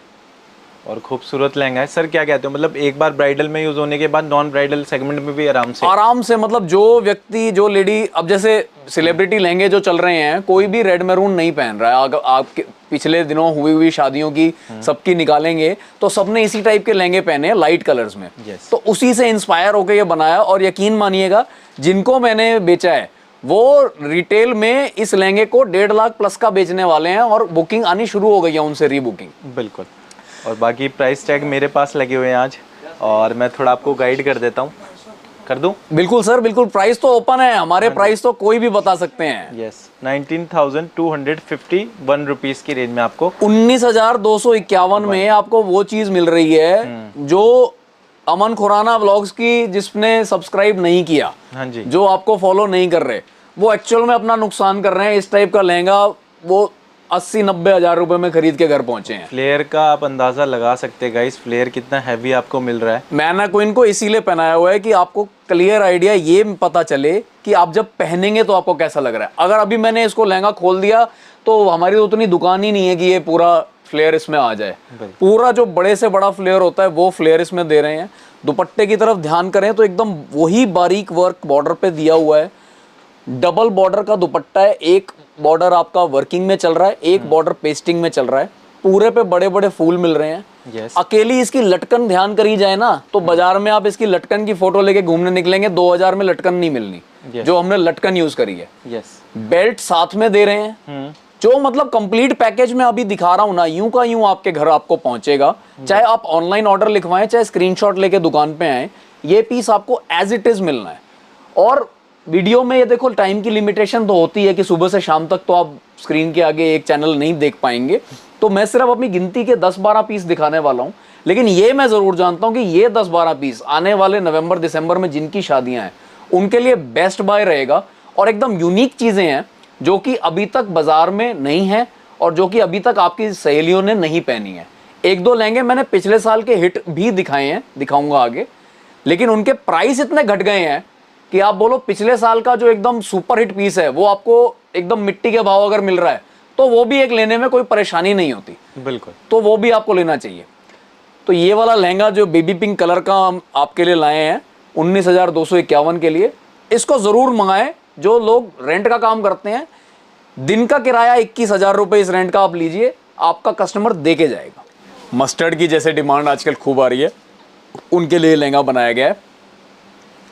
और खूबसूरत लहंगा है सर। क्या कहते हो, मतलब एक बार ब्राइडल में यूज होने के बाद नॉन ब्राइडल सेगमेंट में भी आराम से मतलब जो व्यक्ति जो लेडी, अब जैसे सेलिब्रिटी लहंगे जो चल रहे हैं, कोई भी रेड मैरून नहीं पहन रहा है। अगर आपके पिछले दिनों हुई शादियों की सबकी निकालेंगे तो सबने इसी टाइप के लहंगे पहने हैं, लाइट कलर्स में। तो उसी से इंस्पायर होकर ये बनाया, और यकीन मानिएगा जिनको मैंने बेचा है वो रिटेल में इस लहंगे को 1.5 लाख प्लस का बेचने वाले हैं, और बुकिंग आनी शुरू हो गई है उनसे, रीबुकिंग। बिल्कुल। और बाकी प्राइस टैग मेरे पास लगे हुए हैं आज, और मैं थोड़ा आपको गाइड कर देता हूँ। कर दूं? बिल्कुल सर, बिल्कुल। प्राइस तो ओपन है, हमारे प्राइस तो कोई भी बता सकते हैं। यस, 19,251 रुपीस की रेंज में आपको 19,251 में आपको वो चीज मिल रही है जो अमन खुराना व्लॉग्स की जिसने सब्सक्राइब नहीं किया, हाँ जी, जो आपको फॉलो नहीं कर रहे, वो एक्चुअल में अपना नुकसान कर रहे हैं। इस टाइप का लहंगा वो 80-90 हजार रुपए में खरीद के घर पहुंचे हैं। फ्लेयर का आप अंदाजा लगा सकते हैं गाइस, फ्लेयर कितना हैवी आपको मिल रहा है। मैंने को इनको इसीलिए पहनाया हुआ है कि आपको क्लियर आइडिया ये पता चले कि आप जब पहनेंगे तो आपको कैसा लग रहा है। अगर अभी मैंने इसको लहंगा खोल दिया तो हमारी तो उतनी दुकान ही नहीं है कि ये पूरा फ्लेयर इसमें आ जाए। पूरा जो बड़े से बड़ा फ्लेयर होता है वो फ्लेयर इसमें दे रहे हैं। दुपट्टे की तरफ ध्यान करें तो एकदम वही बारीक वर्क बॉर्डर पे दिया हुआ है। डबल बॉर्डर का दुपट्टा है, एक बॉर्डर आपका वर्किंग में चल रहा है, एक बॉर्डर पेस्टिंग में चल रहा है। पूरे पे बड़े बड़े फूल मिल रहे हैं। अकेली इसकी लटकन ध्यान करी जाए ना तो बाजार में आप इसकी लटकन की फोटो लेके घूमने निकलेंगे, 2000 में लटकन नहीं मिलनी। जो हमने लटकन यूज करी है। बेल्ट साथ में दे रहे हैं, जो मतलब कंप्लीट पैकेज में अभी दिखा रहा हूं ना, यूं का यूं आपके घर आपको पहुंचेगा। चाहे आप ऑनलाइन ऑर्डर लिखवाएं, चाहे स्क्रीनशॉट लेके दुकान पे आए, ये पीस आपको एज इट इज मिलना है। और वीडियो में ये देखो, टाइम की लिमिटेशन तो होती है कि सुबह से शाम तक तो आप स्क्रीन के आगे एक चैनल नहीं देख पाएंगे, तो मैं सिर्फ अपनी गिनती के 10-12 पीस दिखाने वाला हूं। लेकिन ये मैं जरूर जानता हूं कि ये 10-12 पीस आने वाले नवंबर दिसंबर में जिनकी शादियां हैं उनके लिए बेस्ट बाय रहेगा। और एकदम यूनिक चीजें हैं जो कि अभी तक बाजार में नहीं है, और जो कि अभी तक आपकी सहेलियों ने नहीं पहनी है। एक दो लहंगे मैंने पिछले साल के हिट भी दिखाए हैं, दिखाऊंगा आगे, लेकिन उनके प्राइस इतने घट गए हैं कि आप बोलो पिछले साल का जो एकदम सुपर हिट पीस है वो आपको एकदम मिट्टी के भाव अगर मिल रहा है तो वो भी एक लेने में कोई परेशानी नहीं होती। बिल्कुल, तो वो भी आपको लेना चाहिए। तो ये वाला लहंगा जो बेबी पिंक कलर का हम आपके लिए लाए हैं 19,251 के लिए, इसको जरूर मंगाएं। जो लोग रेंट का काम करते हैं, दिन का किराया 21,000 रुपए इस रेंट का आप लीजिए, आपका कस्टमर दे के जाएगा। मस्टर्ड की जैसे डिमांड आजकल खूब आ रही है, उनके लिए लहंगा बनाया गया है।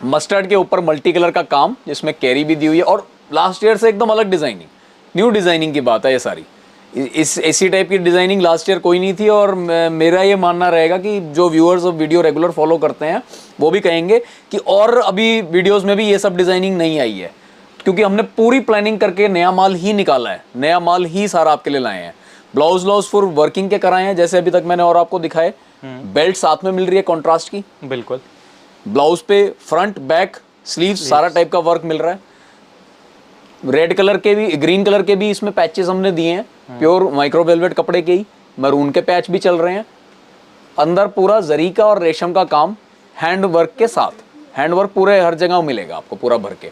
मस्टर्ड के ऊपर मल्टी कलर का काम, जिसमें कैरी भी दी हुई है, और लास्ट ईयर से एकदम अलग डिजाइनिंग, न्यू डिजाइनिंग की बात है ये सारी। इसी टाइप की डिजाइनिंग लास्ट ईयर कोई नहीं थी। और मेरा ये मानना रहेगा कि जो viewers of video regular follow करते हैं वो भी कहेंगे कि और अभी वीडियोस में भी ये सब डिजाइनिंग नहीं आई है, क्योंकि हमने पूरी प्लानिंग करके नया माल ही निकाला है, नया माल ही सारा आपके लिए लाए हैं। ब्लाउज फुल वर्किंग के कराए हैं जैसे अभी तक मैंने और आपको दिखाए। बेल्ट साथ में मिल रही है कॉन्ट्रास्ट की। बिल्कुल, ब्लाउज पे फ्रंट बैक स्लीव सारा टाइप का वर्क मिल रहा है। रेड कलर के भी, ग्रीन कलर के भी इसमें पैचेस हमने दिए हैं, प्योर माइक्रो वेलवेट कपड़े के ही। मैरून के पैच भी चल रहे हैं। अंदर पूरा जरी का और रेशम का काम हैंड वर्क के साथ, हैंड वर्क पूरे हर जगह मिलेगा आपको पूरा भर के।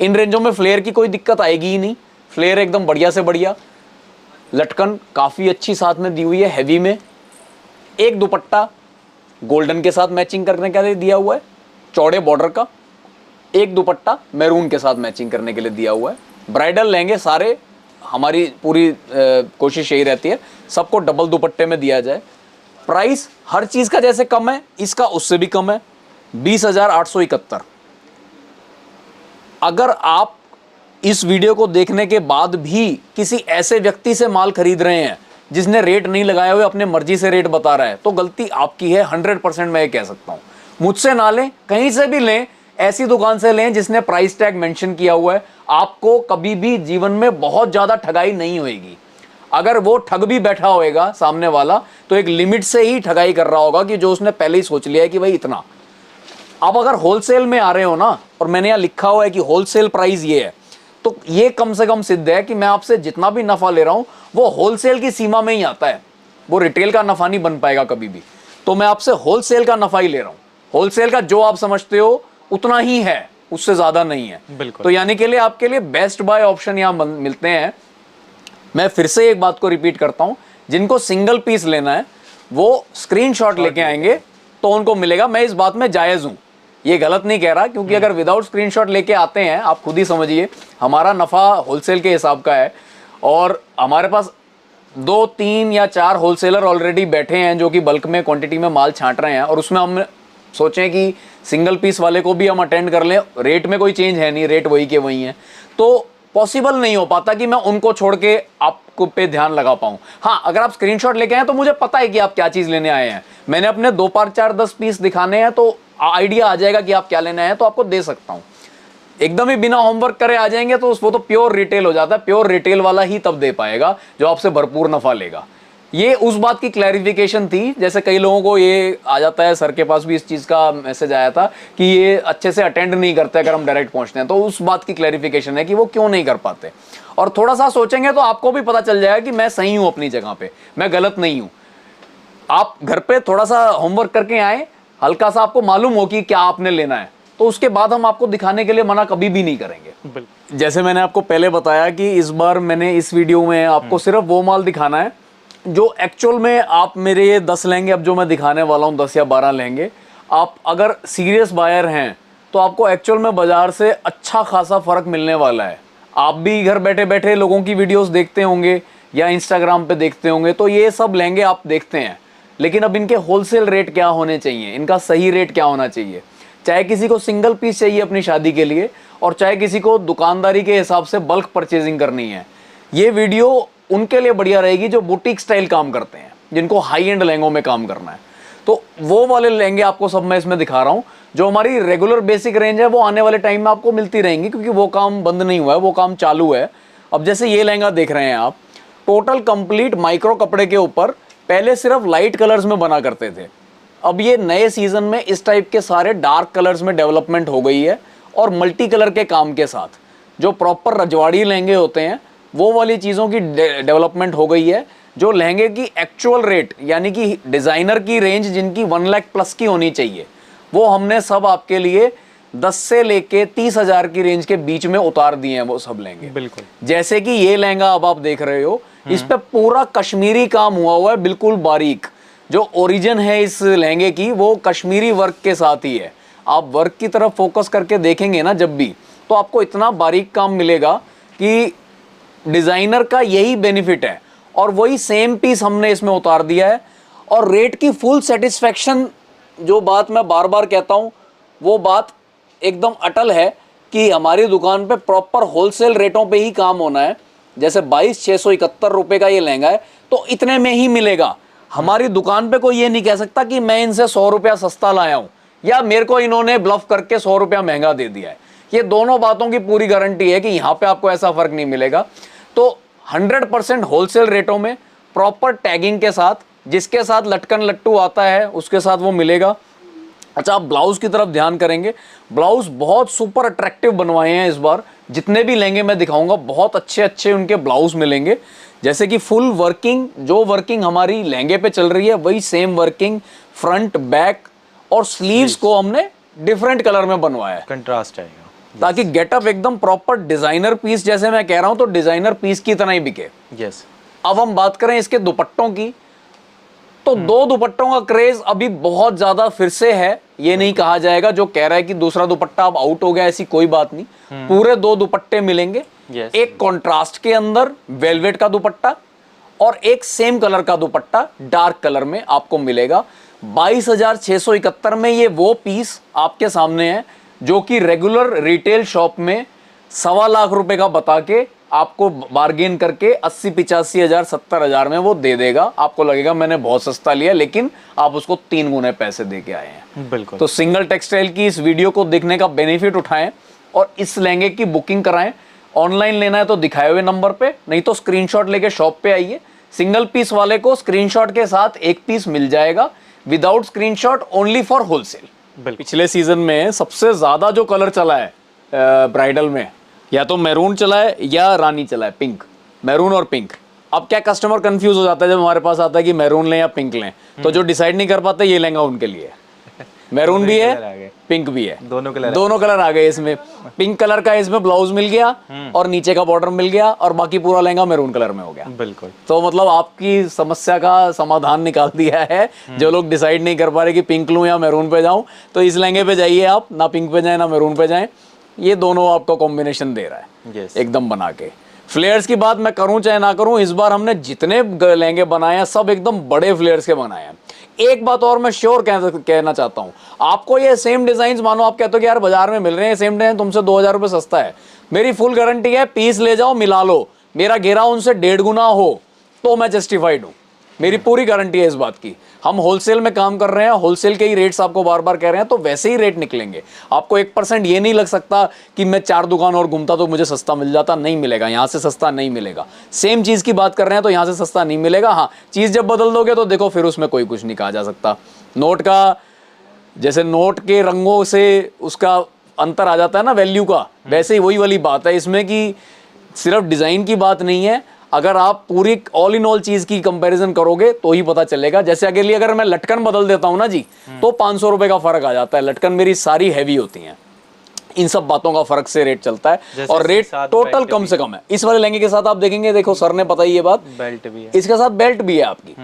इन रेंजों में फ्लेयर की कोई दिक्कत आएगी ही नहीं, फ्लेयर एकदम बढ़िया से बढ़िया। लटकन काफी अच्छी साथ में दी हुई है, हैवी में। एक दुपट्टा गोल्डन के साथ मैचिंग करने के लिए दिया हुआ है, चौड़े बॉर्डर का। एक दुपट्टा मैरून के साथ मैचिंग करने के लिए दिया हुआ है। ब्राइडल लहंगे सारे, हमारी पूरी कोशिश यही रहती है सबको डबल दुपट्टे में दिया जाए। प्राइस हर चीज का जैसे कम है, इसका उससे भी कम है, 20,871। अगर आप इस वीडियो को देखने के बाद भी किसी ऐसे व्यक्ति से माल खरीद रहे हैं जिसने रेट नहीं लगाए हुए, अपने मर्जी से रेट बता रहा है, तो गलती आपकी है 100%। मैं ये कह सकता हूं, मुझसे ना लें, कहीं से भी लें, ऐसी दुकान से लें जिसने प्राइस टैग मेंशन किया हुआ है। आपको कभी भी जीवन में बहुत ज्यादा ठगाई नहीं होगी। अगर वो ठग भी बैठा होएगा सामने वाला, तो एक लिमिट से ही ठगाई कर रहा होगा कि जो उसने पहले ही सोच लिया है कि भाई इतना। आप अगर होलसेल में आ रहे हो ना, और मैंने यहाँ लिखा हुआ है कि होलसेल प्राइस ये है, तो ये कम से कम सिद्ध है कि मैं आपसे जितना भी नफा ले रहा हूं वो होलसेल की सीमा में ही आता है। वो रिटेल का नफा नहीं बन पाएगा कभी भी। तो मैं आपसे होलसेल का नफा ही ले रहा हूं। होलसेल का जो आप समझते हो उतना ही है, उससे ज्यादा नहीं है। बिल्कुल। तो यानी के लिए आपके लिए बेस्ट बाय ऑप्शन यहाँ मिलते हैं। मैं फिर से एक बात को रिपीट करता हूं, जिनको सिंगल पीस लेना है वो स्क्रीनशॉट लेके आएंगे तो उनको मिलेगा। मैं इस बात में जायज़ हूँ, ये गलत नहीं कह रहा, क्योंकि अगर विदाउट स्क्रीनशॉट लेके आते हैं, आप खुद ही समझिए हमारा नफ़ा होलसेल के हिसाब का है और हमारे पास 2, 3 या 4 होलसेलर ऑलरेडी बैठे हैं जो कि बल्क में क्वांटिटी में माल छांट रहे हैं, और उसमें हम सोचें कि सिंगल पीस वाले को भी हम अटेंड कर लें, रेट में कोई चेंज है नहीं, रेट वही के वही हैं, तो पॉसिबल नहीं हो पाता कि मैं उनको छोड़ के आपको पे ध्यान लगा पाऊं। हाँ, अगर आप स्क्रीनशॉट लेके आए तो मुझे पता है कि आप क्या चीज़ लेने आए हैं, मैंने अपने 2, 5, 4, 10 पीस दिखाने हैं तो आइडिया आ जाएगा कि आप क्या लेने आए हैं, तो आपको दे सकता हूँ। एकदम ही बिना होमवर्क करे आ जाएंगे तो वो तो प्योर रिटेल हो जाता है, प्योर रिटेल वाला ही तब दे पाएगा जो आपसे भरपूर नफा लेगा। ये उस बात की क्लैरिफिकेशन थी, जैसे कई लोगों को ये आ जाता है, सर के पास भी इस चीज़ का मैसेज आया था कि ये अच्छे से अटेंड नहीं करते अगर हम डायरेक्ट पहुंचते हैं, तो उस बात की क्लैरिफिकेशन है कि वो क्यों नहीं कर पाते। और थोड़ा सा सोचेंगे तो आपको भी पता चल जाएगा कि मैं सही हूँ अपनी जगह पे, मैं गलत नहीं हूँ। आप घर पे थोड़ा सा होमवर्क करके आए, हल्का सा आपको मालूम हो कि क्या आपने लेना है, तो उसके बाद हम आपको दिखाने के लिए मना कभी भी नहीं करेंगे। जैसे मैंने आपको पहले बताया कि इस बार मैंने इस वीडियो में आपको सिर्फ वो माल दिखाना है जो एक्चुअल में आप मेरे ये 10 लेंगे, अब जो मैं दिखाने वाला हूँ 10 या 12 लेंगे, आप अगर सीरियस बायर हैं तो आपको एक्चुअल में बाजार से अच्छा खासा फ़र्क मिलने वाला है। आप भी घर बैठे बैठे लोगों की वीडियोस देखते होंगे या इंस्टाग्राम पे देखते होंगे, तो ये सब लहंगे आप देखते हैं, लेकिन अब इनके होलसेल रेट क्या होने चाहिए, इनका सही रेट क्या होना चाहिए। चाहे किसी को सिंगल पीस चाहिए अपनी शादी के लिए और चाहे किसी को दुकानदारी के हिसाब से बल्क परचेजिंग करनी है, ये वीडियो उनके लिए बढ़िया रहेगी जो बुटीक स्टाइल काम करते हैं, जिनको हाई एंड लहंगों में काम करना है। तो वो वाले लहंगे आपको सब मैं इसमें दिखा रहा हूँ। जो हमारी रेगुलर बेसिक रेंज है वो आने वाले टाइम में आपको मिलती रहेंगी, क्योंकि वो काम बंद नहीं हुआ है, वो काम चालू है। अब जैसे ये लहंगा देख रहे हैं आप, टोटल कंप्लीट माइक्रो कपड़े के ऊपर, पहले सिर्फ लाइट कलर्स में बना करते थे, अब ये नए सीजन में इस टाइप के सारे डार्क कलर्स में डेवलपमेंट हो गई है, और मल्टी कलर के काम के साथ जो प्रॉपर रजवाड़ी लहंगे होते हैं वो वाली चीज़ों की डेवलपमेंट हो गई है। जो लहंगे की एक्चुअल रेट यानी कि डिज़ाइनर की रेंज जिनकी 1 लाख प्लस की होनी चाहिए, वो हमने सब आपके लिए 10 से लेके 30,000 की रेंज के बीच में उतार दिए हैं वो सब लहंगे। बिल्कुल, जैसे कि ये लहंगा अब आप देख रहे हो, इस पे पूरा कश्मीरी काम हुआ है, बिल्कुल बारीक। जो ओरिजिन है इस लहंगे की वो कश्मीरी वर्क के साथ ही है। आप वर्क की तरफ फोकस करके देखेंगे ना जब भी, तो आपको इतना बारीक काम मिलेगा कि डिज़ाइनर का यही बेनिफिट है, और वही सेम पीस हमने इसमें उतार दिया है। और रेट की फुल सेटिस्फेक्शन, जो बात मैं बार बार कहता हूँ, वो बात एकदम अटल है कि हमारी दुकान पे प्रॉपर होलसेल रेटों पे ही काम होना है। जैसे 22,671 रुपये का ये लहंगा है तो इतने में ही मिलेगा। हमारी दुकान पे कोई ये नहीं कह सकता कि मैं इनसे 100 रुपया सस्ता लाया हूँ या मेरे को इन्होंने ब्लफ करके 100 रुपया महंगा दे दिया है। ये दोनों बातों की पूरी गारंटी है कि यहाँ पे आपको ऐसा फर्क नहीं मिलेगा। तो 100% होलसेल रेटों में प्रॉपर टैगिंग के साथ, जिसके साथ लटकन लट्टू आता है उसके साथ वो मिलेगा। अच्छा, आप ब्लाउज की तरफ ध्यान करेंगे, ब्लाउज बहुत सुपर अट्रैक्टिव बनवाए हैं इस बार। जितने भी लहंगे मैं दिखाऊंगा बहुत अच्छे अच्छे उनके ब्लाउज मिलेंगे। जैसे कि फुल वर्किंग, जो वर्किंग हमारी लहंगे पे चल रही है वही सेम वर्किंग फ्रंट बैक और स्लीव्स को हमने डिफरेंट कलर में बनवाया है, कंट्रास्ट आएगा ताकि गेटअप एकदम प्रॉपर डिजाइनर पीस, जैसे मैं कह रहा हूं तो डिजाइनर पीस की तरह ही बिके। यस। अब हम बात करें इसके दुपट्टों की, तो 2 दुपट्टों का क्रेज अभी बहुत ज्यादा फिर से है। ये नहीं कहा जाएगा जो कह रहा है कि दूसरा दुपट्टा अब आउट हो गया, ऐसी कोई बात नहीं। पूरे 2 दुपट्टे मिलेंगे। एक कॉन्ट्रास्ट के अंदर वेलवेट का दुपट्टा और एक सेम कलर का दुपट्टा डार्क कलर में आपको मिलेगा। 22,671 में ये वो पीस आपके सामने है जो कि रेगुलर रिटेल शॉप में 1.25 लाख रुपए का बता के आपको बार्गेन करके 80-85 हज़ार 70 हज़ार में वो दे देगा। आपको लगेगा मैंने बहुत सस्ता लिया, लेकिन आप उसको 3 गुने पैसे दे के आए हैं। बिल्कुल। तो सिंगल टेक्सटाइल की इस वीडियो को देखने का बेनिफिट उठाएं और इस लहंगे की बुकिंग कराएं। ऑनलाइन लेना है तो दिखाए हुए नंबर पे, नहीं तो स्क्रीनशॉट लेके शॉप पे आइए। सिंगल पीस वाले को स्क्रीनशॉट के साथ एक पीस मिल जाएगा, without screenshot only for wholesale. पिछले सीजन में सबसे ज्यादा जो कलर चला है ब्राइडल में, या तो मैरून चला है या रानी चला है, पिंक, मैरून और पिंक। अब क्या कस्टमर कंफ्यूज हो जाता है जब हमारे पास आता है कि मैरून लें या पिंक लें, तो जो डिसाइड नहीं कर पाते ये लहंगा उनके लिए। मैरून भी है, पिंक भी है, दोनों कलर आ गए इसमें। पिंक कलर का इसमें ब्लाउज मिल गया और नीचे का बॉर्डर मिल गया और बाकी पूरा लहंगा मैरून कलर में हो गया। बिल्कुल। तो मतलब आपकी समस्या का समाधान निकाल दिया है। जो लोग डिसाइड नहीं कर पा रहे कि पिंक लूं या मैरून पे जाऊं, तो इस लहंगे पे जाइए आप, ना पिंक पे जाए ना मैरून पे जाए, ये दोनों आपको कॉम्बिनेशन दे रहा है एकदम बना के। फ्लेयर्स की बात मैं करूं चाहे ना करूं, इस बार हमने जितने लहंगे बनाए हैं सब एकदम बड़े फ्लेयर्स के बनाए हैं। एक बात और मैं श्योर कहना चाहता हूं, आपको ये सेम डिजाइन, मानो आप कहते हो कि यार बाजार में मिल रहे हैं सेम डिजाइन, तुमसे 2000 रुपये सस्ता है, मेरी फुल गारंटी है पीस ले जाओ मिला लो, मेरा घेरा उनसे 1.5 गुना हो तो मैं जस्टिफाइड हूं। मेरी पूरी गारंटी है इस बात की। हम होलसेल में काम कर रहे हैं, होलसेल के ही रेट्स आपको बार बार कह रहे हैं, तो वैसे ही रेट निकलेंगे। आपको 1% ये नहीं लग सकता कि मैं 4 दुकान और घूमता तो मुझे सस्ता मिल जाता, नहीं मिलेगा, यहां से सस्ता नहीं मिलेगा। सेम चीज की बात कर रहे हैं तो यहां से सस्ता नहीं मिलेगा। हाँ, चीज जब बदल दोगे तो देखो फिर उसमें कोई कुछ नहीं कहा जा सकता। नोट का जैसे नोट के रंगों से उसका अंतर आ जाता है ना वैल्यू का, वैसे ही वही वाली बात है इसमें कि सिर्फ डिजाइन की बात नहीं है, अगर आप पूरी ऑल इन ऑल चीज की कंपैरिजन करोगे तो ही पता चलेगा। जैसे अगर मैं लटकन बदल देता हूं ना जी, तो 500 रुपए का फर्क आ जाता है। लटकन मेरी सारी हैवी होती हैं, इन सब बातों का फर्क से रेट चलता है और रेट टोटल कम से कम है। इस वाले लहंगे के साथ आप देखेंगे, देखो सर ने पता ही ये बात, बेल्ट भी है इसके साथ, बेल्ट भी है आपकी,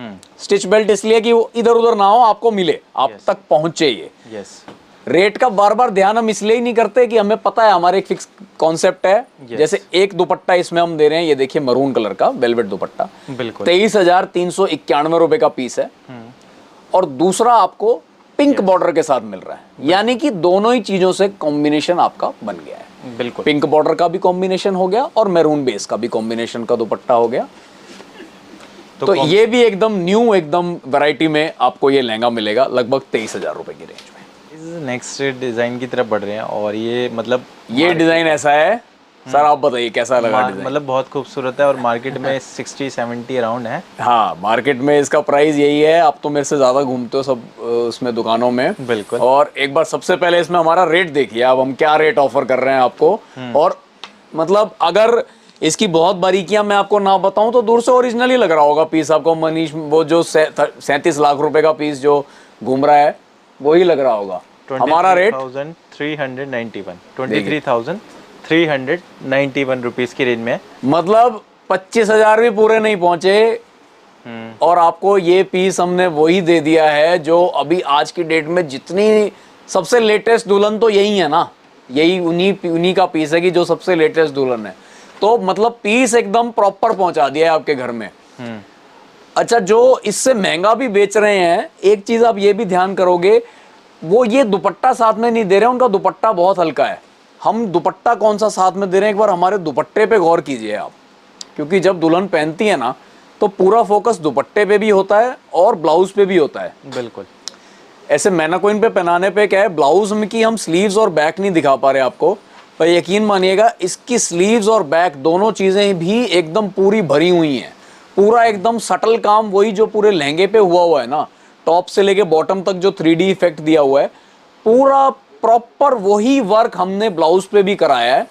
स्टिच बेल्ट, इसलिए कि वो इधर उधर ना हो, आपको मिले, आप तक पहुंचे ये। रेट का बार बार ध्यान हम इसलिए ही नहीं करते कि हमें पता है, हमारे एक फिक्स कॉन्सेप्ट है। जैसे एक दुपट्टा इसमें हम दे रहे हैं, ये देखिए मरून कलर का वेलवेट दुपट्टा, 23,391 रुपए का पीस है, और दूसरा आपको पिंक बॉर्डर के साथ मिल रहा है। यानी कि दोनों ही चीजों से कॉम्बिनेशन आपका बन गया है। बिल्कुल, पिंक बॉर्डर का भी कॉम्बिनेशन हो गया और मैरून बेस का भी कॉम्बिनेशन का दुपट्टा हो गया। तो ये भी एकदम न्यू, एकदम वैरायटी में आपको ये लहंगा मिलेगा लगभग 23,000 रुपए की रेंज में। नेक्स्ट डिजाइन की तरफ बढ़ रहे हैं और ये मतलब ये डिजाइन ऐसा है सर, आप बताइए कैसा लगा डिजाइन? मतलब बहुत खूबसूरत है और मार्केट में 60-70 अराउंड है। हाँ, मार्केट में इसका प्राइस यही है। आप तो मेरे से ज्यादा घूमते हो सब उसमें दुकानों में। बिल्कुल। और एक बार सबसे पहले इसमें हमारा रेट देखिए, अब हम क्या रेट ऑफर कर रहे हैं आपको। और मतलब अगर इसकी बहुत बारीकियां मैं आपको ना बताऊं तो दूर से ओरिजिनल ही लग रहा होगा पीस आपको। मनीष, वो जो 37 लाख रुपए का पीस जो घूम रहा है वही लग रहा होगा। हमारा रेट 2391 रुपीस की रेंज में, मतलब 25,000 भी पूरे नहीं पहुंचे और आपको ये पीस हमने वही दे दिया है जो अभी आज की डेट में जितनी सबसे लेटेस्ट दुल्हन तो यही है ना, यही उन्हीं का पीस है कि जो सबसे लेटेस्ट दुल्हन है। तो मतलब पीस एकदम प्रॉपर पहुंचा दिया है आपके घर में। अच्छा, जो इससे महंगा भी बेच रहे हैं, एक चीज आप ये भी ध्यान करोगे, वो ये दुपट्टा साथ में नहीं दे रहे, उनका दुपट्टा बहुत हल्का है। हम दुपट्टा कौन सा साथ में दे रहे हैं, एक बार हमारे दुपट्टे पे गौर कीजिए आप, क्योंकि जब दुल्हन पहनती है ना तो पूरा फोकस दुपट्टे पे भी होता है और ब्लाउज पे भी होता है। बिल्कुल। ऐसे मैनाक्विन पे पहनाने पे क्या है, ब्लाउज में की हम स्लीव्स और बैक नहीं दिखा पा रहे आपको, पर यकीन मानिएगा इसकी स्लीव्स और बैक दोनों चीजें भी एकदम पूरी भरी हुई हैं। पूरा एकदम सटल काम, वही जो पूरे लहंगे पे हुआ है ना, टॉप से लेके बॉटम तक जो 3D इफेक्ट दिया हुआ है, पूरा प्रॉपर वही वर्क हमने ब्लाउज पे भी कराया है।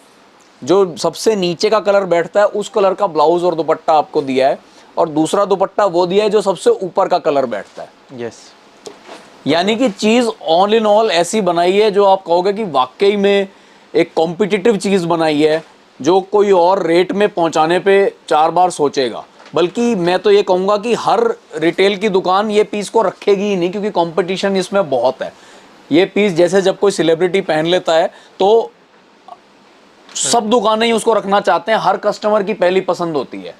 जो सबसे नीचे का कलर बैठता है उस कलर का ब्लाउज और दुपट्टा आपको दिया है, और दूसरा दुपट्टा वो दिया है जो सबसे ऊपर का कलर बैठता है। यस। यानी कि चीज ऑल इन ऑल ऐसी बनाई है जो आप कहोगे कि वाकई में एक कॉम्पिटिटिव चीज बनाई है, जो कोई और रेट में पहुंचाने पे 4 बार सोचेगा। बल्कि मैं तो ये कहूंगा कि हर रिटेल की दुकान ये पीस को रखेगी ही नहीं, क्योंकि कंपटीशन इसमें बहुत है। ये पीस जैसे जब कोई सेलिब्रिटी पहन लेता है तो सब दुकानें ही उसको रखना चाहते हैं, हर कस्टमर की पहली पसंद होती है।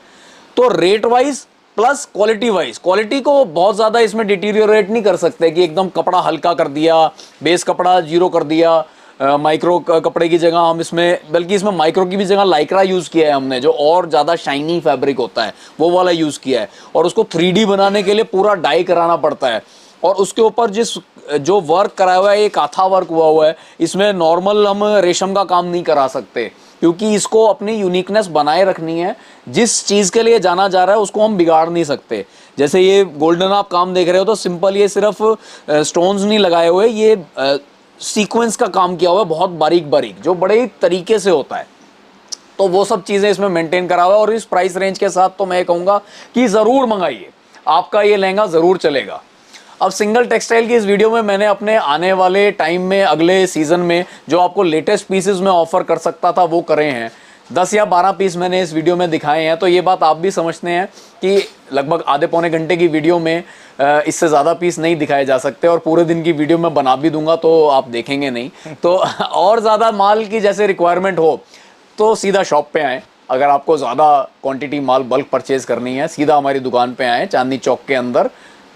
तो rate wise plus quality wise, quality को बहुत ज्यादा इसमें डिटीरियोरेट नहीं कर सकते कि एकदम कपड़ा हल्का कर दिया, बेस कपड़ा 0 कर दिया, माइक्रो कपड़े की जगह हम इसमें, बल्कि इसमें माइक्रो की भी जगह लाइक्रा यूज किया है हमने, जो और ज्यादा शाइनी फैब्रिक होता है वो वाला यूज किया है। और उसको 3D बनाने के लिए पूरा डाई कराना पड़ता है, और उसके ऊपर जो वर्क कराया हुआ है, एक आथा वर्क हुआ है। इसमें नॉर्मल हम रेशम का काम नहीं करा सकते, क्योंकि इसको अपनी यूनिकनेस बनाए रखनी है। जिस चीज के लिए जाना जा रहा है उसको हम बिगाड़ नहीं सकते। जैसे ये गोल्डन आप काम देख रहे हो तो सिंपल, ये सिर्फ स्टोन्स नहीं लगाए हुए, ये सीक्वेंस का काम किया हुआ है, बहुत बारीक बारीक, जो बड़े ही तरीके से होता है। तो वो सब चीजें इसमें मेंटेन करा हुआ है। और इस प्राइस रेंज के साथ तो मैं कहूंगा कि जरूर मंगाइए, आपका ये लहंगा जरूर चलेगा। अब सिंगल टेक्सटाइल की इस वीडियो में मैंने अपने आने वाले टाइम में, अगले सीजन में जो आपको लेटेस्ट पीसेस में ऑफर कर सकता था वो करे हैं। 10 या 12 पीस मैंने इस वीडियो में दिखाए हैं। तो ये बात आप भी समझते हैं कि लगभग आधे पौने घंटे की वीडियो में इससे ज़्यादा पीस नहीं दिखाए जा सकते, और पूरे दिन की वीडियो में बना भी दूंगा तो आप देखेंगे नहीं। तो और ज़्यादा माल की जैसे रिक्वायरमेंट हो तो सीधा शॉप पे आएँ। अगर आपको ज़्यादा क्वांटिटी माल बल्क परचेज करनी है, सीधा हमारी दुकान पे आएँ, चांदनी चौक के अंदर,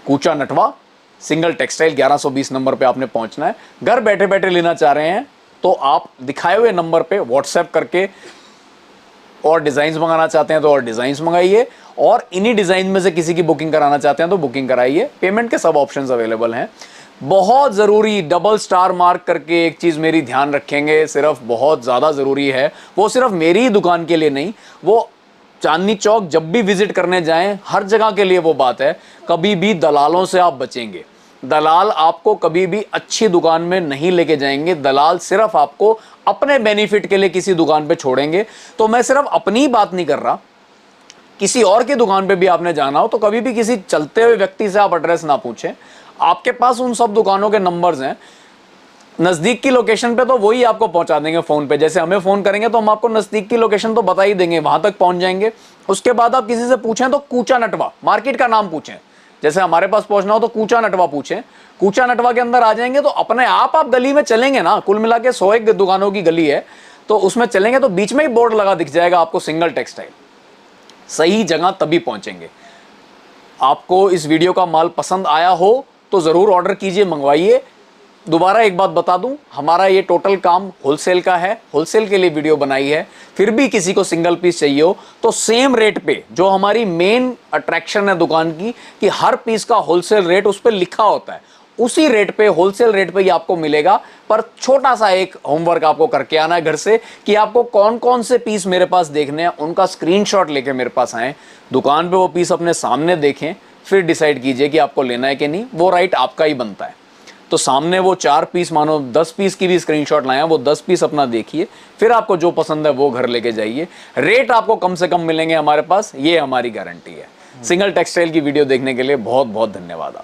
कूचा नटवा, सिंगल टेक्सटाइल 1120 नंबर पे आपने पहुंचना है। घर बैठे बैठे लेना चाह रहे हैं तो आप दिखाए हुए नंबर पे व्हाट्सएप करके, और डिज़ाइंस मंगाना चाहते हैं तो और डिज़ाइंस मंगाइए, और इन्हीं डिज़ाइन में से किसी की बुकिंग कराना चाहते हैं तो बुकिंग कराइए। पेमेंट के सब ऑप्शंस अवेलेबल हैं। बहुत ज़रूरी, डबल स्टार मार्क करके एक चीज़ मेरी ध्यान रखेंगे, सिर्फ बहुत ज़्यादा ज़रूरी है, वो सिर्फ मेरी ही दुकान के लिए नहीं, वो चांदनी चौक जब भी विजिट करने जाएं हर जगह के लिए वो बात है, कभी भी दलालों से आप बचेंगे। दलाल आपको कभी भी अच्छी दुकान में नहीं लेके जाएंगे। दलाल सिर्फ आपको अपने बेनिफिट के लिए किसी दुकान पे छोड़ेंगे। तो मैं सिर्फ अपनी बात नहीं कर रहा, किसी और की दुकान पे भी आपने जाना हो तो कभी भी किसी चलते हुए व्यक्ति से आप एड्रेस ना पूछें। आपके पास उन सब दुकानों के नंबर्स हैं, नज़दीक की लोकेशन पे तो वही आपको पहुंचा देंगे फ़ोन पे। जैसे हमें फ़ोन करेंगे तो हम आपको नज़दीक की लोकेशन तो बता ही देंगे, वहां तक पहुंच जाएंगे। उसके बाद आप किसी से पूछें तो कूचा नटवा मार्केट का नाम पूछें। जैसे हमारे पास पहुंचना हो तो कूचा नटवा पूछें, कूचा नटवा के अंदर आ जाएंगे तो अपने आप गली में चलेंगे ना, कुल मिला के 101 दुकानों की गली है, तो उसमें चलेंगे तो बीच में ही बोर्ड लगा दिख जाएगा आपको सिंगल टेक्सटाइल। सही जगह तभी पहुंचेंगे। आपको इस वीडियो का माल पसंद आया हो तो ज़रूर ऑर्डर कीजिए, मंगवाइए। दोबारा एक बात बता दूं, हमारा ये टोटल काम होलसेल का है, होलसेल के लिए वीडियो बनाई है। फिर भी किसी को सिंगल पीस चाहिए हो तो सेम रेट पे, जो हमारी मेन अट्रैक्शन है दुकान की, कि हर पीस का होलसेल रेट उस पर लिखा होता है, उसी रेट पे, होलसेल रेट पे ही आपको मिलेगा। पर छोटा सा एक होमवर्क आपको करके आना है घर से, कि आपको कौन कौन से पीस मेरे पास देखने हैं, उनका स्क्रीनशॉट लेके मेरे पास आएँ, दुकान पे वो पीस अपने सामने देखें, फिर डिसाइड कीजिए कि आपको लेना है कि नहीं। वो राइट आपका ही बनता है। तो सामने वो 4 पीस, मानो 10 पीस की भी स्क्रीनशॉट लाया, वो 10 पीस अपना देखिए, फिर आपको जो पसंद है वो घर लेके जाइए। रेट आपको कम से कम मिलेंगे हमारे पास, ये हमारी गारंटी है। सिंगल टेक्सटाइल की वीडियो देखने के लिए बहुत बहुत धन्यवाद।